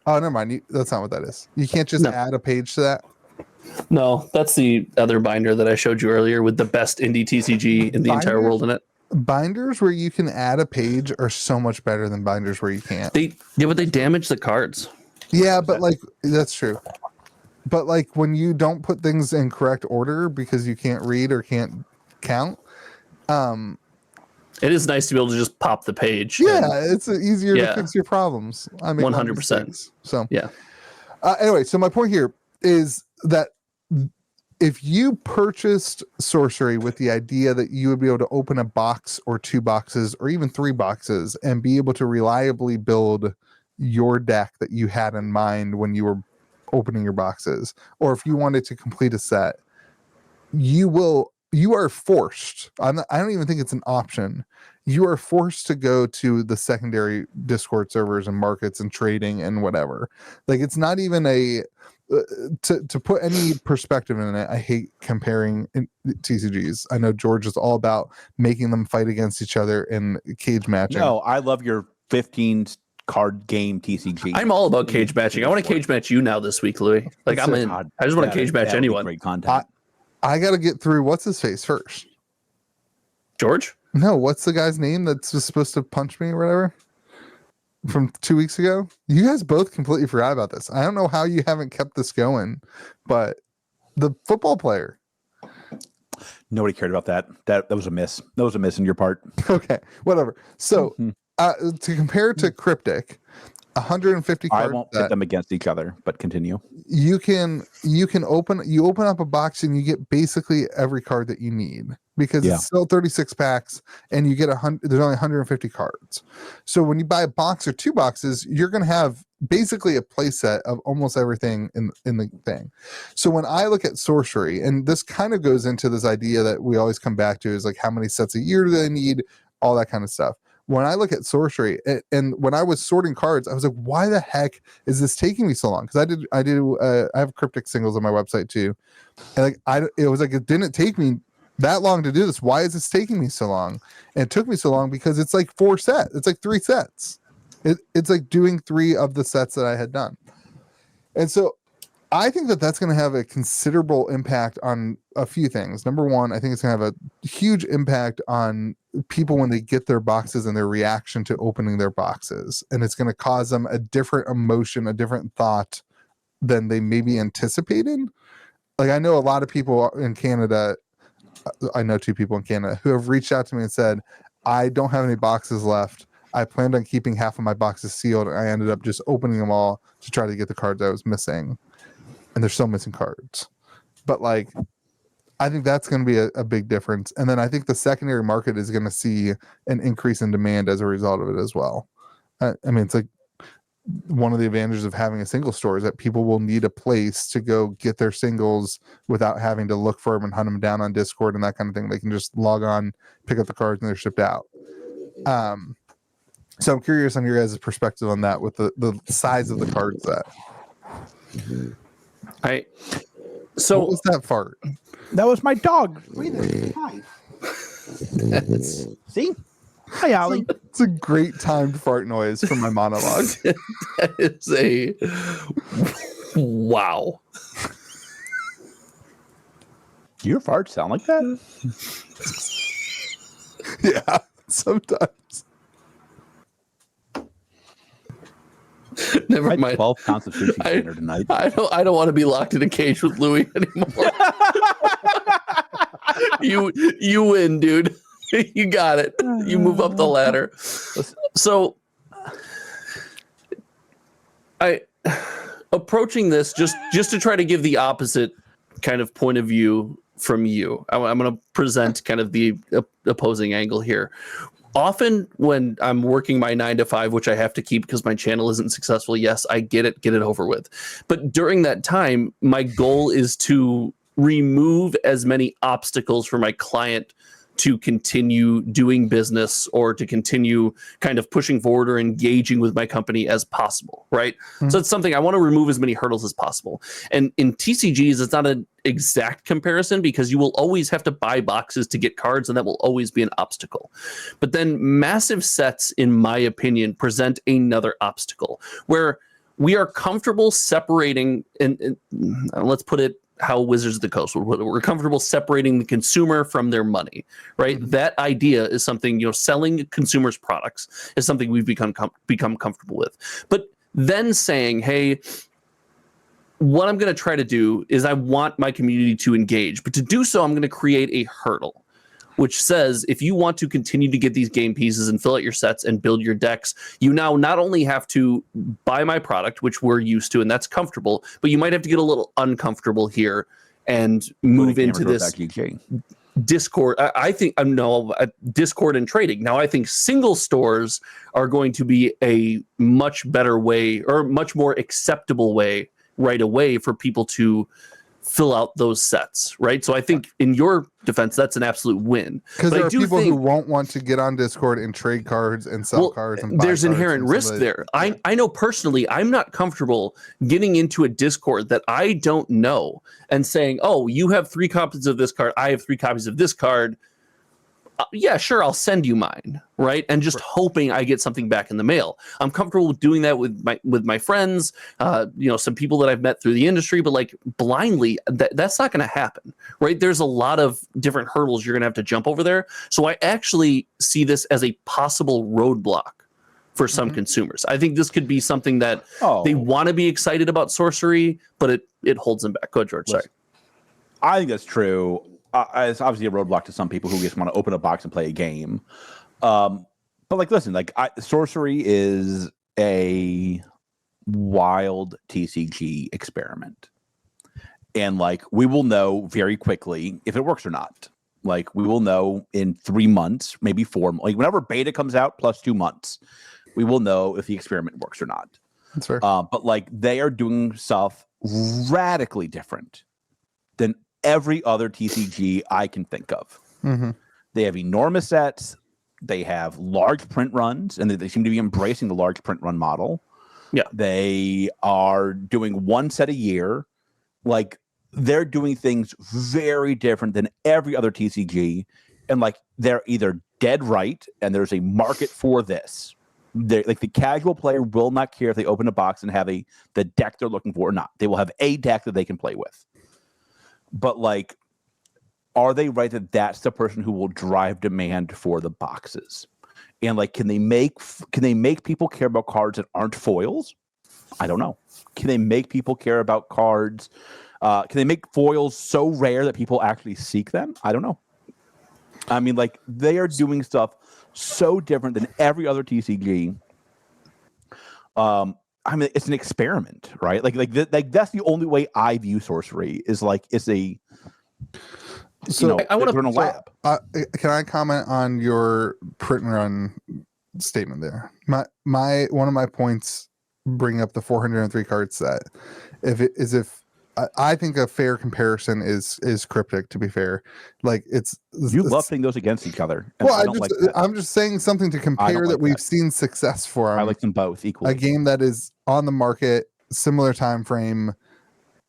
never mind. That's not what that is. You can't just add a page to that. No, that's the other binder that I showed you earlier with the best indie TCG in the entire world in it. Binders where you can add a page are so much better than binders where you can't. But they damage the cards. Yeah, but like that's true. But like when you don't put things in correct order because you can't read or can't count, it is nice to be able to just pop the page. Yeah, it's easier to fix your problems. I mean, 100%. So yeah. Anyway, so my point here is that if you purchased Sorcery with the idea that you would be able to open a box or 2 boxes or even 3 boxes and be able to reliably build your deck that you had in mind when you were opening your boxes, or if you wanted to complete a set, you are forced. I don't even think it's an option. You are forced to go to the secondary Discord servers and markets and trading and whatever. Like, it's not even a to put any perspective in it. I hate comparing TCGs. I know George is all about making them fight against each other in cage matching. No, I love your 15 card game TCG. I'm all about cage matching. I want to cage match you now this week, Louis. Like, I'm in. I just want to cage match anyone. Great content. I got to get through what's his face first. George? No, what's the guy's name that's just supposed to punch me or whatever? From 2 weeks ago? You guys both completely forgot about this. I don't know how you haven't kept this going, but the football player. Nobody cared about that. That was a miss. That was a miss on your part. Okay, whatever. So to compare to Cryptic, 150 cards. I won't pit them against each other, but continue. You can open up a box and you get basically every card that you need, because it's still 36 packs and you get there's only 150 cards. So when you buy a box or 2 boxes, you're going to have basically a play set of almost everything in the thing. So when I look at Sorcery, and this kind of goes into this idea that we always come back to, is like, how many sets a year do they need? All that kind of stuff. When I look at Sorcery, and when I was sorting cards, I was like, why the heck is this taking me so long? Because I have Cryptic singles on my website too. And it didn't take me that long to do this. Why is this taking me so long? And it took me so long because it's like 4 sets. It's like 3 sets. It's like doing 3 of the sets that I had done. And so I think that that's going to have a considerable impact on a few things. Number one, I think it's going to have a huge impact on people when they get their boxes and their reaction to opening their boxes. And it's going to cause them a different emotion, a different thought than they maybe anticipated. Like, I know a lot of people in Canada, I know 2 people in Canada who have reached out to me and said, I don't have any boxes left. I planned on keeping half of my boxes sealed, and I ended up just opening them all to try to get the cards I was missing. And they're still missing cards. But like, I think that's going to be a big difference. And then I think the secondary market is going to see an increase in demand as a result of it as well. I mean, it's like one of the advantages of having a single store is that people will need a place to go get their singles without having to look for them and hunt them down on Discord and that kind of thing. They can just log on, pick up the cards, and they're shipped out. So I'm curious on your guys' perspective on that with the size of the card set. So what was that fart? That was my dog. Hi. See? Hi, Allie. It's a great timed fart noise from my monologue. That is a wow. Do your farts sound like that? Yeah, sometimes. Never mind. 12 pounds of sushi for dinner tonight. I don't want to be locked in a cage with Louis anymore. You win, dude. You got it. You move up the ladder. So I approaching this just to try to give the opposite kind of point of view from you. I'm going to present kind of the opposing angle here. Often when I'm working my 9 to 5, which I have to keep because my channel isn't successful, yes, I get it over with. But during that time, my goal is to remove as many obstacles for my client to continue doing business or to continue kind of pushing forward or engaging with my company as possible, right? Mm-hmm. So it's something I want to remove as many hurdles as possible. And in TCGs, it's not an exact comparison because you will always have to buy boxes to get cards, and that will always be an obstacle. But then massive sets, in my opinion, present another obstacle where we are comfortable separating, and let's put it how Wizards of the Coast, we're comfortable separating the consumer from their money, right? Mm-hmm. That idea is something, selling consumers products is something we've become comfortable with. But then saying, hey, what I'm going to try to do is I want my community to engage, but to do so, I'm going to create a hurdle, which says if you want to continue to get these game pieces and fill out your sets and build your decks, you now not only have to buy my product, which we're used to, and that's comfortable, but you might have to get a little uncomfortable here and move into this Discord. I think Discord and trading. Now, I think single stores are going to be a much better way or much more acceptable way right away for people to fill out those sets, right? So I think in your defense, that's an absolute win. Because there are people who won't want to get on Discord and trade cards and sell cards. And there's inherent risk there. Yeah. I know personally, I'm not comfortable getting into a Discord that I don't know and saying, oh, you have 3 copies of this card. I have 3 copies of this card. Yeah, sure, I'll send you mine, right? And just hoping I get something back in the mail. I'm comfortable with doing that with my friends, some people that I've met through the industry, but like blindly, that's not going to happen, right? There's a lot of different hurdles you're going to have to jump over there. So I actually see this as a possible roadblock for some consumers. I think this could be something that they want to be excited about sorcery, but it holds them back. Go ahead, George. Sorry. I think that's true. It's obviously a roadblock to some people who just want to open a box and play a game. But listen, sorcery is a wild TCG experiment. And we will know very quickly if it works or not. We will know in 3 months, maybe 4, whenever beta comes out plus 2 months, we will know if the experiment works or not. That's fair. But they are doing stuff radically different than every other TCG I can think of. Mm-hmm. They have enormous sets. They have large print runs, and they seem to be embracing the large print run model. Yeah, they are doing 1 set a year. They're doing things very different than every other TCG, and they're either dead right, and there's a market for this. The casual player will not care if they open a box and have the deck they're looking for or not. They will have a deck that they can play with. But are they right that that's the person who will drive demand for the boxes? And can they make people care about cards that aren't foils? I don't know. Can they make people care about cards? Can they make foils so rare that people actually seek them? I don't know. I mean, they are doing stuff so different than every other TCG. I mean, it's an experiment, right? That's the only way I view sorcery is it's a. So I want to run a lab. Can I comment on your print and run statement there? One of my points bring up the 403 card set. I think a fair comparison is Cryptic. To be fair, you love putting those against each other. Well, I'm just saying something to compare that we've seen success for. I like them both equally. A game that is on the market, similar time frame,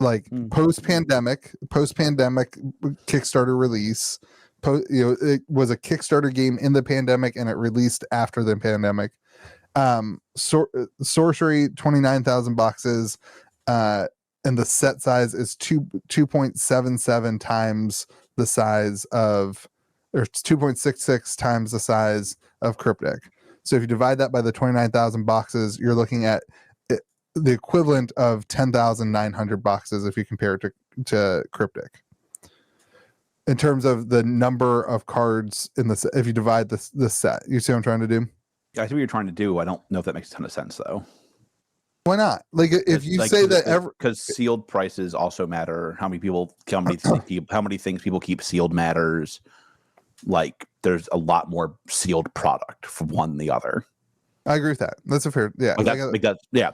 post-pandemic Kickstarter release. It was a Kickstarter game in the pandemic, and it released after the pandemic. Sorcery, 29,000 boxes. the set size is 2.77 times the size of, or 2.66 times the size of Cryptic. So if you divide that by the 29,000 boxes, you're looking at the equivalent of 10,900 boxes if you compare it to Cryptic. In terms of the number of cards in the, if you divide the set, you see what I'm trying to do? I see what you're trying to do. I don't know if that makes a ton of sense though. Why not? Like if you say that because sealed prices also matter. How many things people keep sealed matters. Like there's a lot more sealed product from one than the other. I agree with that. That's a fair, yeah.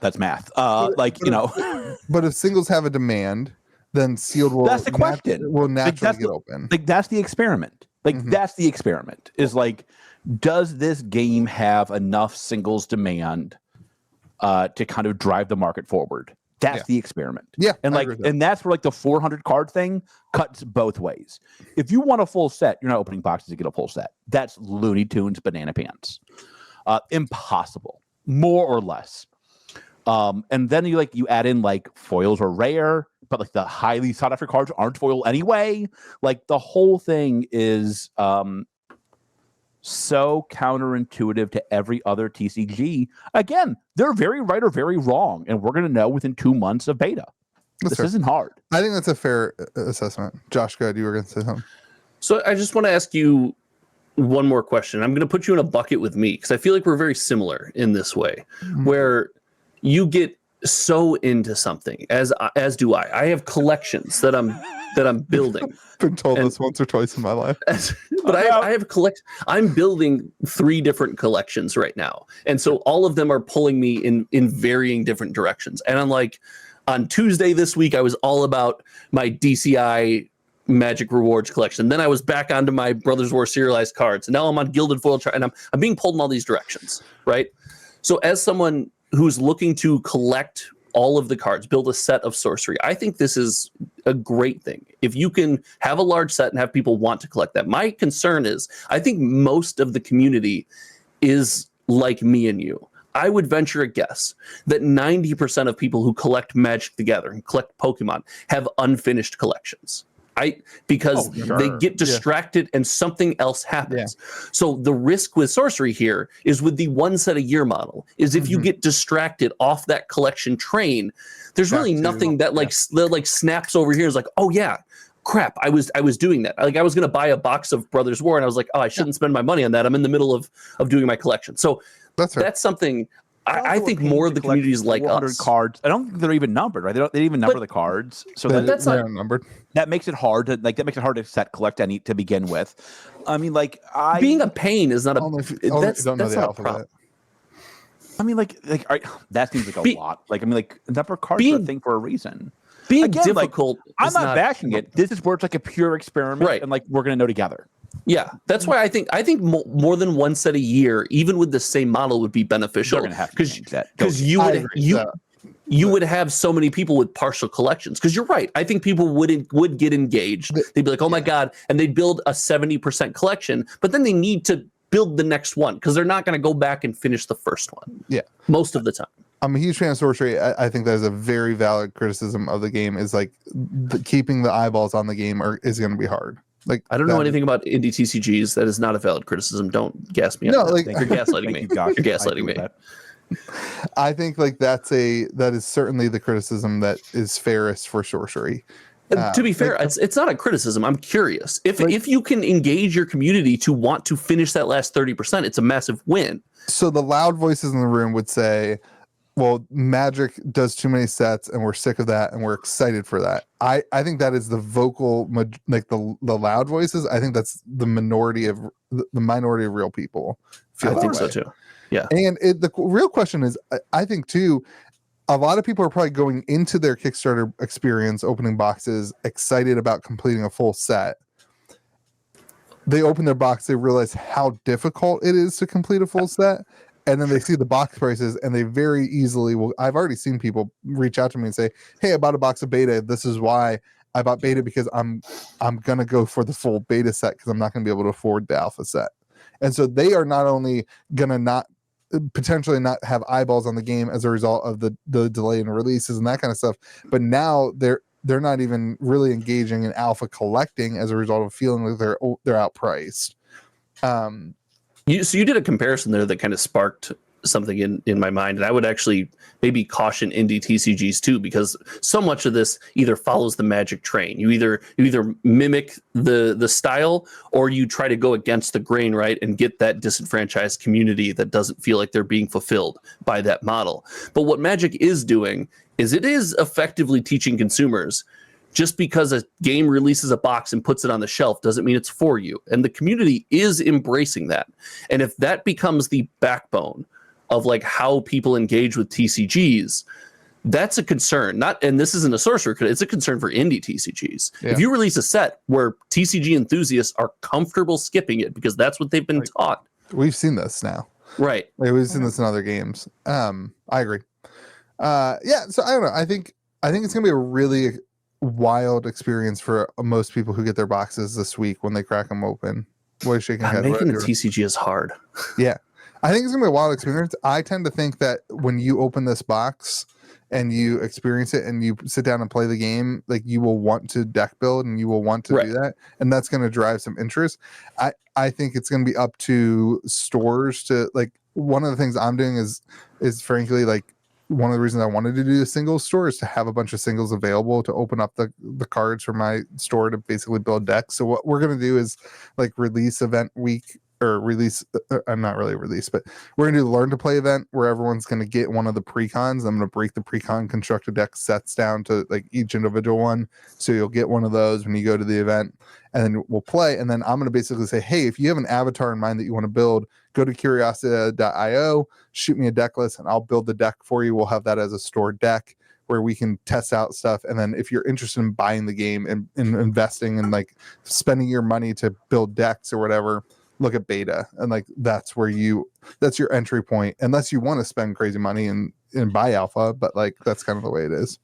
That's math. But if singles have a demand, then sealed will. That's the question. Will naturally get open. Like that's the experiment. Like that's the experiment. Is like, does this game have enough singles demand to kind of drive the market forward? That's the experiment. Yeah. And that's where like the 400 card thing cuts both ways. If you want a full set, you're not opening boxes to get a full set. That's Looney Tunes banana pants. Impossible, more or less. And then you add in like foils are rare, but like the highly sought after cards aren't foil anyway. Like the whole thing is so counterintuitive to every other TCG. Again, they're very right or very wrong, and we're going to know within 2 months of beta. This isn't hard. I think that's a fair assessment. Josh, go ahead. You were going to say something. So I just want to ask you one more question. I'm going to put you in a bucket with me because I feel like we're very similar in this way, where you get so into something, as do I. I have collections that I'm building. Been told this once or twice in my life. But I have I'm building 3 different collections right now. And so all of them are pulling me in varying different directions. And I'm like, on Tuesday this week, I was all about my DCI Magic Rewards collection. Then I was back onto my Brothers War serialized cards. And now I'm on Gilded Foil, and I'm being pulled in all these directions, right? So as someone who's looking to collect all of the cards, build a set of sorcery, I think this is a great thing. If you can have a large set and have people want to collect that. My concern is, I think most of the community is like me and you. I would venture a guess that 90% of people who collect Magic the Gathering, collect Pokemon, have unfinished collections. Because they get distracted and something else happens. Yeah. So the risk with sorcery here is with the 1 set a year model is if you get distracted off that collection train, there's really nothing that snaps over here. Is like, oh yeah, crap, I was doing that. Like I was going to buy a box of Brothers War and I was like, oh, I shouldn't spend my money on that. I'm in the middle of doing my collection. So that's something. I think more of the community is like us. Cards. I don't think they're even numbered, right? They don't even number the cards, so that's not numbered. That makes it hard to set collect any to begin with. I mean, like being a pain is not a. That's not a problem. I mean, that seems like a lot. Like I mean, like number of cards are a thing for a reason. Being difficult. I'm not bashing it. This is where it's like a pure experiment, right? And like we're gonna know together. Yeah, that's why I think more than 1 set a year, even with the same model, would be beneficial. Because you would have so many people with partial collections. Because you're right, I think people would get engaged. They'd be like, oh my god, and they'd build a 70% collection, but then they need to build the next one because they're not going to go back and finish the first one. Yeah, most of the time. I'm a huge fan of sorcery. I think that is a very valid criticism of the game. Is like keeping the eyeballs on the game is going to be hard. Like I don't know anything about indie TCGs. That is not a valid criticism. Don't gas me up. You're gaslighting me. You're gaslighting me. I think like that is certainly the criticism that is fairest for sorcery. To be fair, it's not a criticism. I'm curious. If you can engage your community to want to finish that last 30%, it's a massive win. So the loud voices in the room would say, well, Magic does too many sets and we're sick of that and we're excited for that. I think that is the vocal, like the loud voices. I think that's the minority of real people. I think so too. Yeah. And the real question is, I think too, a lot of people are probably going into their Kickstarter experience, opening boxes, excited about completing a full set. They open their box, they realize how difficult it is to complete a full set. And then they see the box prices and they very easily will. I've already seen people reach out to me and say, hey, I bought a box of beta. This is why I bought beta, because I'm going to go for the full beta set because I'm not going to be able to afford the alpha set. And so they are not only going to not potentially not have eyeballs on the game as a result of the delay in releases and that kind of stuff. But now they're not even really engaging in alpha collecting as a result of feeling like they're outpriced. So you did a comparison there that kind of sparked something in my mind, and I would actually maybe caution indie TCGs too, because so much of this either follows the Magic train. You either mimic the style, or you try to go against the grain, right, and get that disenfranchised community that doesn't feel like they're being fulfilled by that model. But what Magic is doing is it is effectively teaching consumers, just because a game releases a box and puts it on the shelf doesn't mean it's for you. And the community is embracing that. And if that becomes the backbone of like how people engage with TCGs, that's a concern. And this isn't a sorcerer, it's a concern for indie TCGs. Yeah. If you release a set where TCG enthusiasts are comfortable skipping it because that's what they've been taught. We've seen this now. Right. Like, we've seen this in other games. I agree. So I don't know. I think it's gonna be a really wild experience for most people who get their boxes this week when they crack them open. What is shaking head? Making a TCG is hard. Yeah, I think it's gonna be a wild experience. I tend to think that when you open this box and you experience it and you sit down and play the game, like, you will want to deck build and you will want to do that, and that's going to drive some interest. I think it's going to be up to stores to, like, one of the things I'm doing is frankly, like, one of the reasons I wanted to do a single store is to have a bunch of singles available to open up the cards for my store to basically build decks. So what we're going to do is, like, release event week, or release, I'm not really release, but we're going to do the learn to play event where everyone's going to get one of the precons. I'm going to break the precon constructed deck sets down to, like, each individual one. So you'll get one of those when you go to the event, and then we'll play. And then I'm going to basically say, hey, if you have an avatar in mind that you want to build, go to curiosity.io, shoot me a deck list, and I'll build the deck for you. We'll have that as a stored deck where we can test out stuff. And then if you're interested in buying the game and investing and, like, spending your money to build decks or whatever, look at beta. And, like, that's your entry point, unless you want to spend crazy money and buy alpha, but, like, that's kind of the way it is.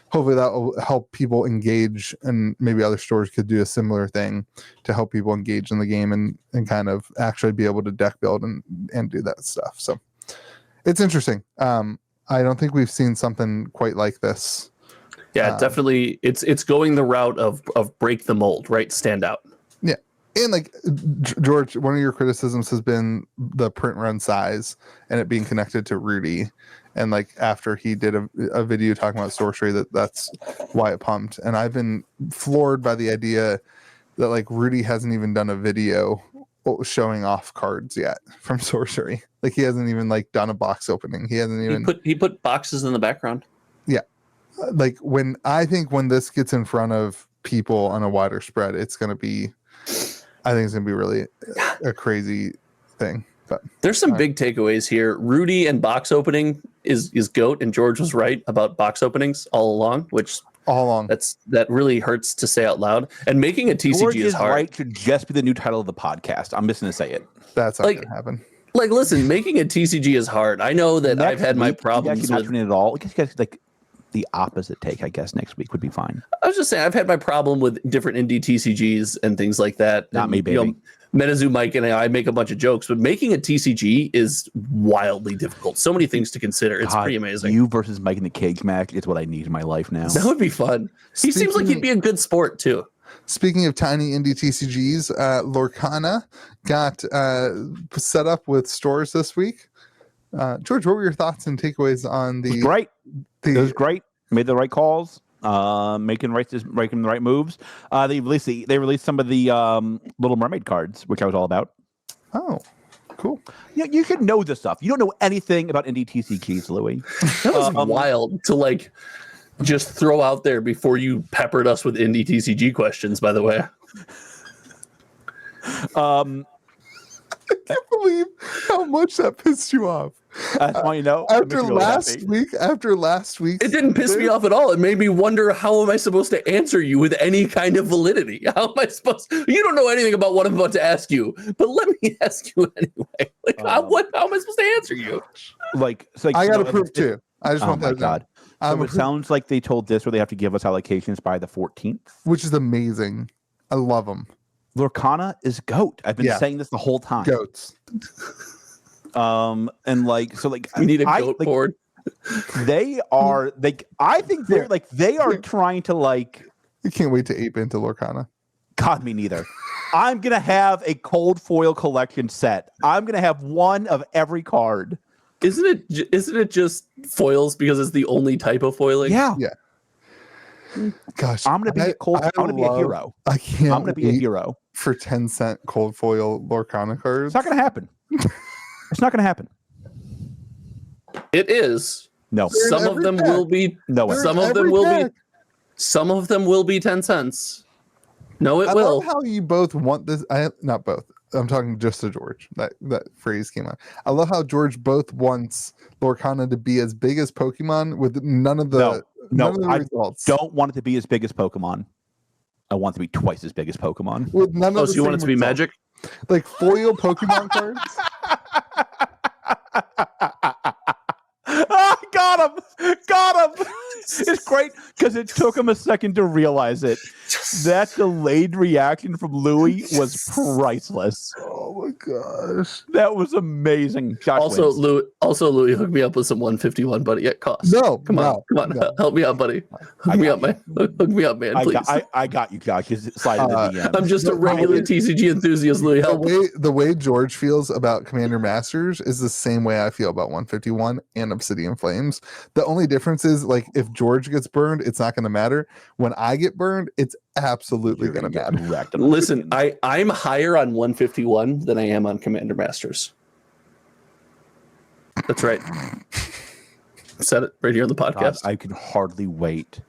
Hopefully that will help people engage, and maybe other stores could do a similar thing to help people engage in the game and kind of actually be able to deck build and do that stuff. So it's interesting. I don't think we've seen something quite like this. Yeah, definitely. It's going the route of break the mold, right? Stand out. Yeah. And, like, George, one of your criticisms has been the print run size and it being connected to Rudy. And, like, after he did a video talking about sorcery, that's why it pumped. And I've been floored by the idea that, like, Rudy hasn't even done a video showing off cards yet from sorcery. Like, he hasn't even, like, done a box opening. He hasn't even he put boxes in the background. Yeah. Like, when this gets in front of people on a wider spread, I think it's gonna be really a crazy thing. But there's some big takeaways here. Rudy and box opening is GOAT, and George was right about box openings all along, that really hurts to say out loud. And making a TCG George is hard. Right should just be the new title of the podcast. I'm just gonna say it. That's not gonna happen. Like, listen, making a TCG is hard. I know that I've had my problems with it all. I guess, like, the opposite take, I guess next week would be fine. I was just saying, I've had my problem with different indie TCGs and things like that. Not me, baby. Metazu Mike and I make a bunch of jokes, but making a TCG is wildly difficult. So many things to consider. It's pretty amazing. You versus Mike in the cage match is what I need in my life now. That would be fun. He seems like he'd be a good sport too. Speaking of tiny indie TCGs, Lorcana got set up with stores this week. George, what were your thoughts and takeaways on the? It was great. Made the right calls. Making the right moves. They released some of the Little Mermaid cards, which I was all about. Oh, cool. You should know this stuff. You don't know anything about indie TCGs, Louis. That was wild to, like, just throw out there before you peppered us with indie TCG questions, by the way. I can't believe how much that pissed you off. That's why, you know. After last week, it didn't piss me off at all. It made me wonder, how am I supposed to answer you with any kind of validity? How am I supposed? You don't know anything about what I'm about to ask you, but let me ask you anyway. Like, how am I supposed to answer you? Like I got to prove too. I just want that. God. So it sounds like they told this, where they have to give us allocations by the 14th, which is amazing. I love them. Lorcana is GOAT. I've been saying this the whole time. Goats. And like, so like, we need a goat board. They are like, I think they're like, they are trying to like. I can't wait to ape into Lorcana. God, me neither. I'm gonna have a cold foil collection set. I'm gonna have one of every card. Isn't it just foils because it's the only type of foiling? Yeah. Gosh, I'm gonna be a hero. I can't. I'm gonna be a hero for 10-cent cold foil Lorcana cards. It's not gonna happen. It's not gonna happen. It is. No. Some of them will be. No. Some of them will be. Some of them will be 10 cents. No, it will. I love how you both want this. Not both. I'm talking just to George. That phrase came out. I love how George both wants Lorcana to be as big as Pokemon with none of the results. Don't want it to be as big as Pokemon. I want it to be twice as big as Pokemon. With none of so you want it to be Magic? Like foil Pokemon cards? Got him. It's great because it took him a second to realize it. That delayed reaction from Louis was priceless. Oh my gosh, that was amazing. Josh also, wins. Louis, hook me up with some 151 buddy at cost. Come on, help me out, buddy. Hook me up, man. Please. I got you, Josh. Slide in the DM. I'm just a regular TCG enthusiast, Louis. Help. The way George feels about Commander Masters is the same way I feel about 151 and Obsidian Flames. The only difference is, like, if George gets burned, it's not going to matter. When I get burned, it's absolutely going to matter. Listen, I'm higher on 151 than I am on Commander Masters. That's right. Said it right here on the podcast. God, I can hardly wait.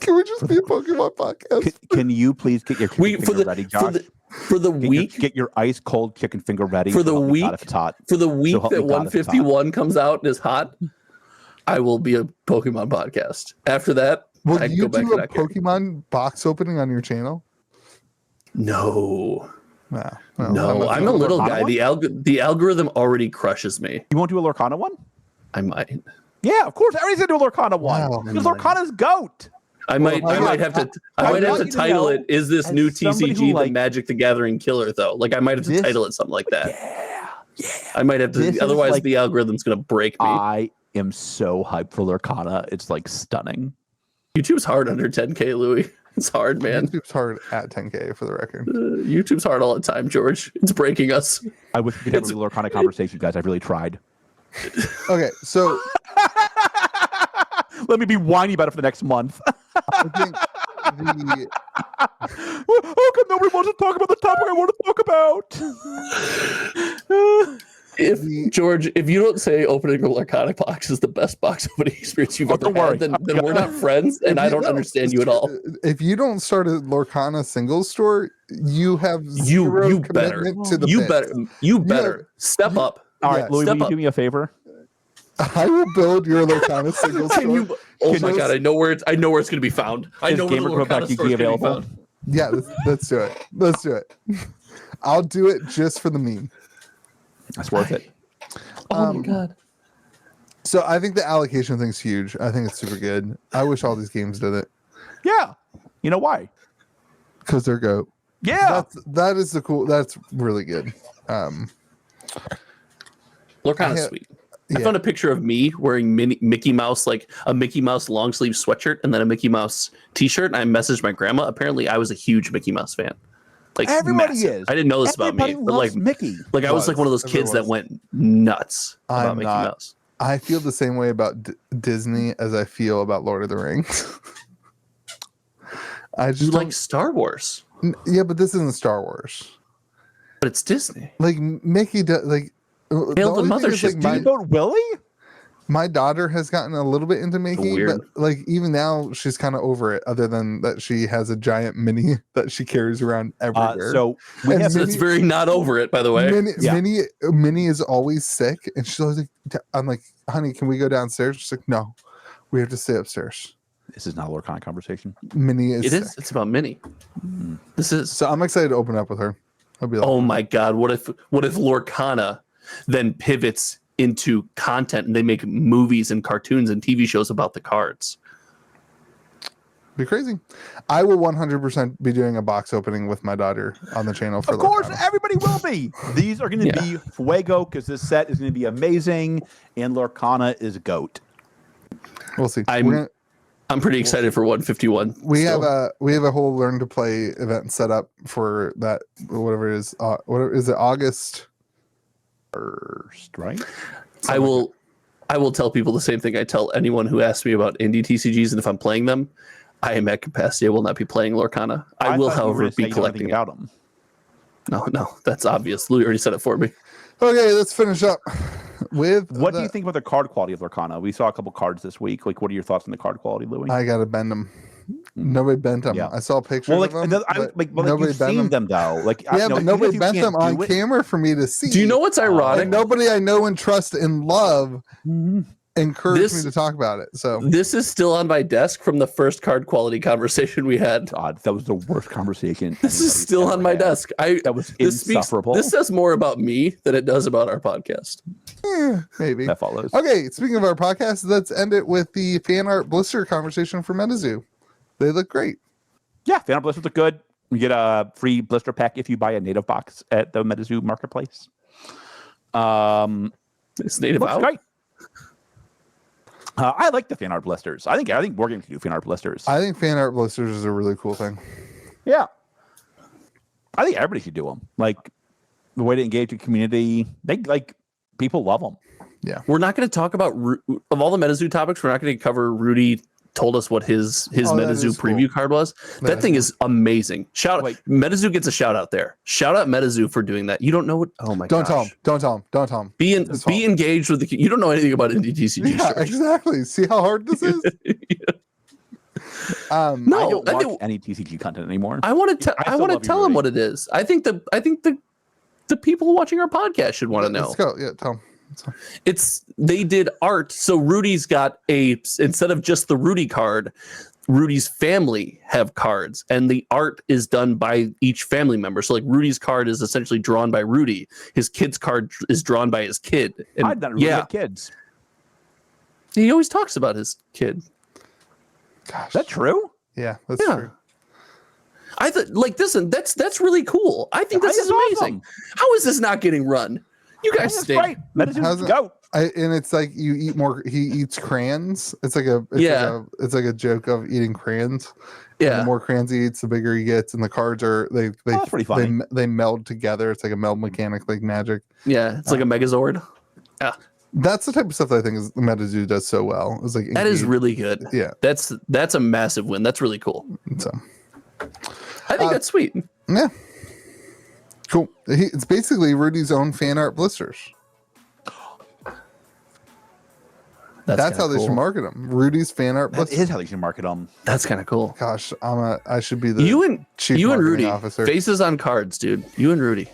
Can we just be a Pokemon podcast? Can you please get your chicken finger ready, Josh? For the week, get your ice cold chicken finger ready for the week. If it's hot. For the week that 151 comes out and is hot, I will be a Pokemon podcast. After that, will you do a Pokemon box opening on your channel? No. No, I'm a little guy. The algorithm already crushes me. You won't do a Lorcana one? I might. Yeah, of course. Everybody's gonna do a Lorcana one. Because Lorcana's GOAT. I might have to title it. Is this new TCG the Magic the Gathering killer though? Like I might have to title it something like that. Yeah. I might have to. Otherwise, the algorithm's gonna break me. I am so hyped for Lorcana. It's like stunning. YouTube's hard under 10K, Louis. It's hard, man. YouTube's hard at 10K for the record. YouTube's hard all the time, George. It's breaking us. I wish we could have a Lorcana conversation, guys. I've really tried. Okay, so let me be whiny about it for the next month. I think how come nobody wants to talk about the topic I want to talk about? George, if you don't say opening a Lorcana box is the best box opening experience you've ever had, then we're not friends, and I don't understand you at all. If you don't start a Lorcana singles store, you have zero commitment to the you better step up. All right, Louis, will you do me a favor? I will build your Lorcana singles store. Oh my god, I know where it's going to be found. I know where the Lorcana store is going to be found. Yeah, let's do it. Let's do it. I'll do it just for the meme. That's worth it. Oh my god. So I think the allocation thing's huge. I think it's super good. I wish all these games did it. Yeah. You know why? Because they're GOAT. Yeah. That's really good. Lorcana's sweet. I found a picture of me wearing Mickey Mouse, like a Mickey Mouse long sleeve sweatshirt and then a Mickey Mouse t-shirt. And I messaged my grandma. Apparently I was a huge Mickey Mouse fan. Like everybody massive. is. I didn't know this about me, but like Mickey. Like I was like one of those kids that went nuts about Mickey Mouse. I feel the same way about Disney as I feel about Lord of the Rings. I just like Star Wars. Yeah, but this isn't Star Wars. But it's Disney. Like Mickey does. Like Hail the mothership. Did you vote Willie? My daughter has gotten a little bit into Mickey, but like even now she's kind of over it. Other than that, she has a giant mini that she carries around everywhere. So it's very not over it, by the way. Minnie is always sick, and she's always like, "I'm like, honey, can we go downstairs?" She's like, "No, we have to stay upstairs." This is not a Lorcana conversation. Minnie is. It is. It's about Minnie. This is. So I'm excited to open up with her. I'll be like, oh my god! What if Lorcana then pivots into content and they make movies and cartoons and TV shows about the cards? be crazy. I will 100% be doing a box opening with my daughter on the channel. For of course, everybody will be. These are going to be fuego because this set is going to be amazing, and Lorcana is GOAT. We'll see. I'm pretty excited for 151. We have a whole learn to play event set up for that. Whatever it is. What is it? August 1st, right? I will tell people the same thing I tell anyone who asks me about indie TCGs, and if I'm playing them, I am at capacity. I will not be playing Lorcana. I will, however, be collecting about them. No, that's obvious. Louis already said it for me. Okay, let's finish up with what do you think about the card quality of Lorcana? We saw a couple cards this week. Like, what are your thoughts on the card quality, Louis? I gotta bend them. Nobody bent them. Yeah. I saw pictures of them. Nobody bent them though. Like, but nobody bent them on camera for me to see. Do you know what's ironic? And nobody I know and trust and love encouraged me to talk about it. So this is still on my desk from the first card quality conversation we had. God, that was the worst conversation. This is still on my desk. That was insufferable. This says more about me than it does about our podcast. Maybe that follows. Okay, speaking of our podcast, let's end it with the fan art blister conversation from MTZBWY. They look great. Yeah, fan art blisters look good. You get a free blister pack if you buy a native box at the MTZBWY marketplace. It's native out. Great. I like the fan art blisters. I think Board Game can do fan art blisters. I think fan art blisters is a really cool thing. Yeah, I think everybody should do them. Like the way to engage the community, people love them. Yeah, we're not going to talk about of all the MTZBWY topics. We're not going to cover Rudy told us what his MTZBWY preview card was. That thing is amazing. MTZBWY gets a shout out there. Shout out MTZBWY for doing that. You don't know what? Oh my god! Don't tell him. Be engaged with the. You don't know anything about indie TCG. Yeah, exactly. See how hard this is. I don't watch any TCG content anymore. I want to tell him what it is. I think the people watching our podcast should want to know. Let's go. Yeah, tell him. They did art, so Rudy's got instead of just the Rudy card, Rudy's family have cards, and the art is done by each family member. So like Rudy's card is essentially drawn by Rudy, his kid's card is drawn by his kid. And I've done Rudy kids. He always talks about his kid. Gosh, is that true? Yeah, that's true. I thought that's really cool. I think this is amazing. Awesome. How is this not getting run? You guys stink. Right. Go. And it's like you eat more. He eats crayons. It's like a joke of eating crayons. Yeah. And the more crayons he eats, the bigger he gets. And the cards are that's pretty funny. They meld together. It's like a meld mechanic, like magic. Yeah, it's like a Megazord. Yeah. That's the type of stuff that I think MTZBWY does so well. It's like that is really good. Yeah. That's a massive win. That's really cool. So I think that's sweet. Yeah. Cool. It's basically Rudy's own fan art blisters. That's how they should market them. Rudy's fan art blisters. That is how they should market them. That's kind of cool. Gosh, I should be the chief marketing Rudy officer. Faces on cards, dude. You and Rudy.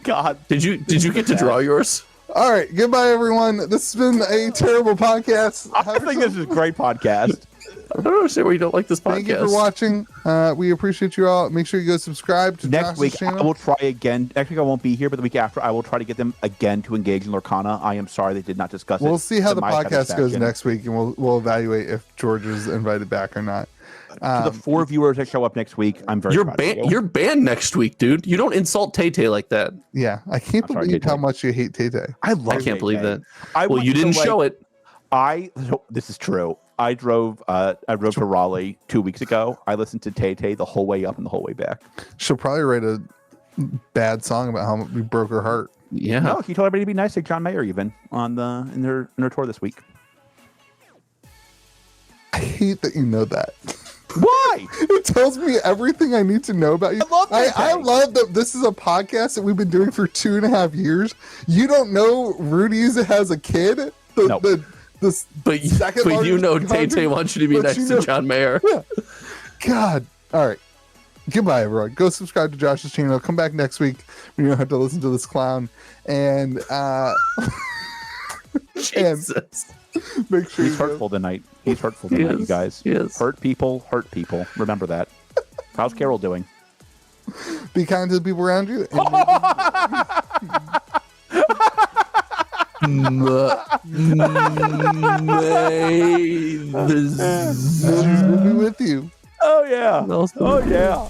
God, did you get to draw yours? All right, goodbye, everyone. This has been a terrible podcast. I think this is a great podcast. I don't understand why you don't like this podcast. Thank you for watching. We appreciate you all. Make sure you go subscribe to next Josh's week. channel. I will try again. Next week I won't be here, but the week after I will try to get them again to engage in Lorcana. I am sorry they did not discuss it. We'll see how the podcast goes next week, and we'll evaluate if George is invited back or not. To the 4 viewers that show up next week, I'm very proud of you. You're banned next week, dude. You don't insult Tay-Tay like that. Yeah, I can't believe how much you hate Tay-Tay. I can't believe that. Well, you didn't show it. This is true. I drove to Raleigh 2 weeks ago. I listened to Tay-Tay the whole way up and the whole way back. She'll probably write a bad song about how we broke her heart. Yeah. No, he told everybody to be nice to John Mayer even in their tour this week. I hate that you know that. Why? It tells me everything I need to know about you. I love that this is a podcast that we've been doing for 2.5 years. You don't know Rudy's has a kid? But you know Tay-Tay wants you to be next to John Mayer. Yeah. God. All right. Goodbye, everyone. Go subscribe to Josh's channel. Come back next week when you don't have to listen to this clown. And Jesus. Make sure he's hurtful tonight. He's hurtful tonight, you guys. Yes. Hurt people. Remember that. How's Carol doing? Be kind to the people around you. May the zoo be with you. Oh yeah. Oh yeah.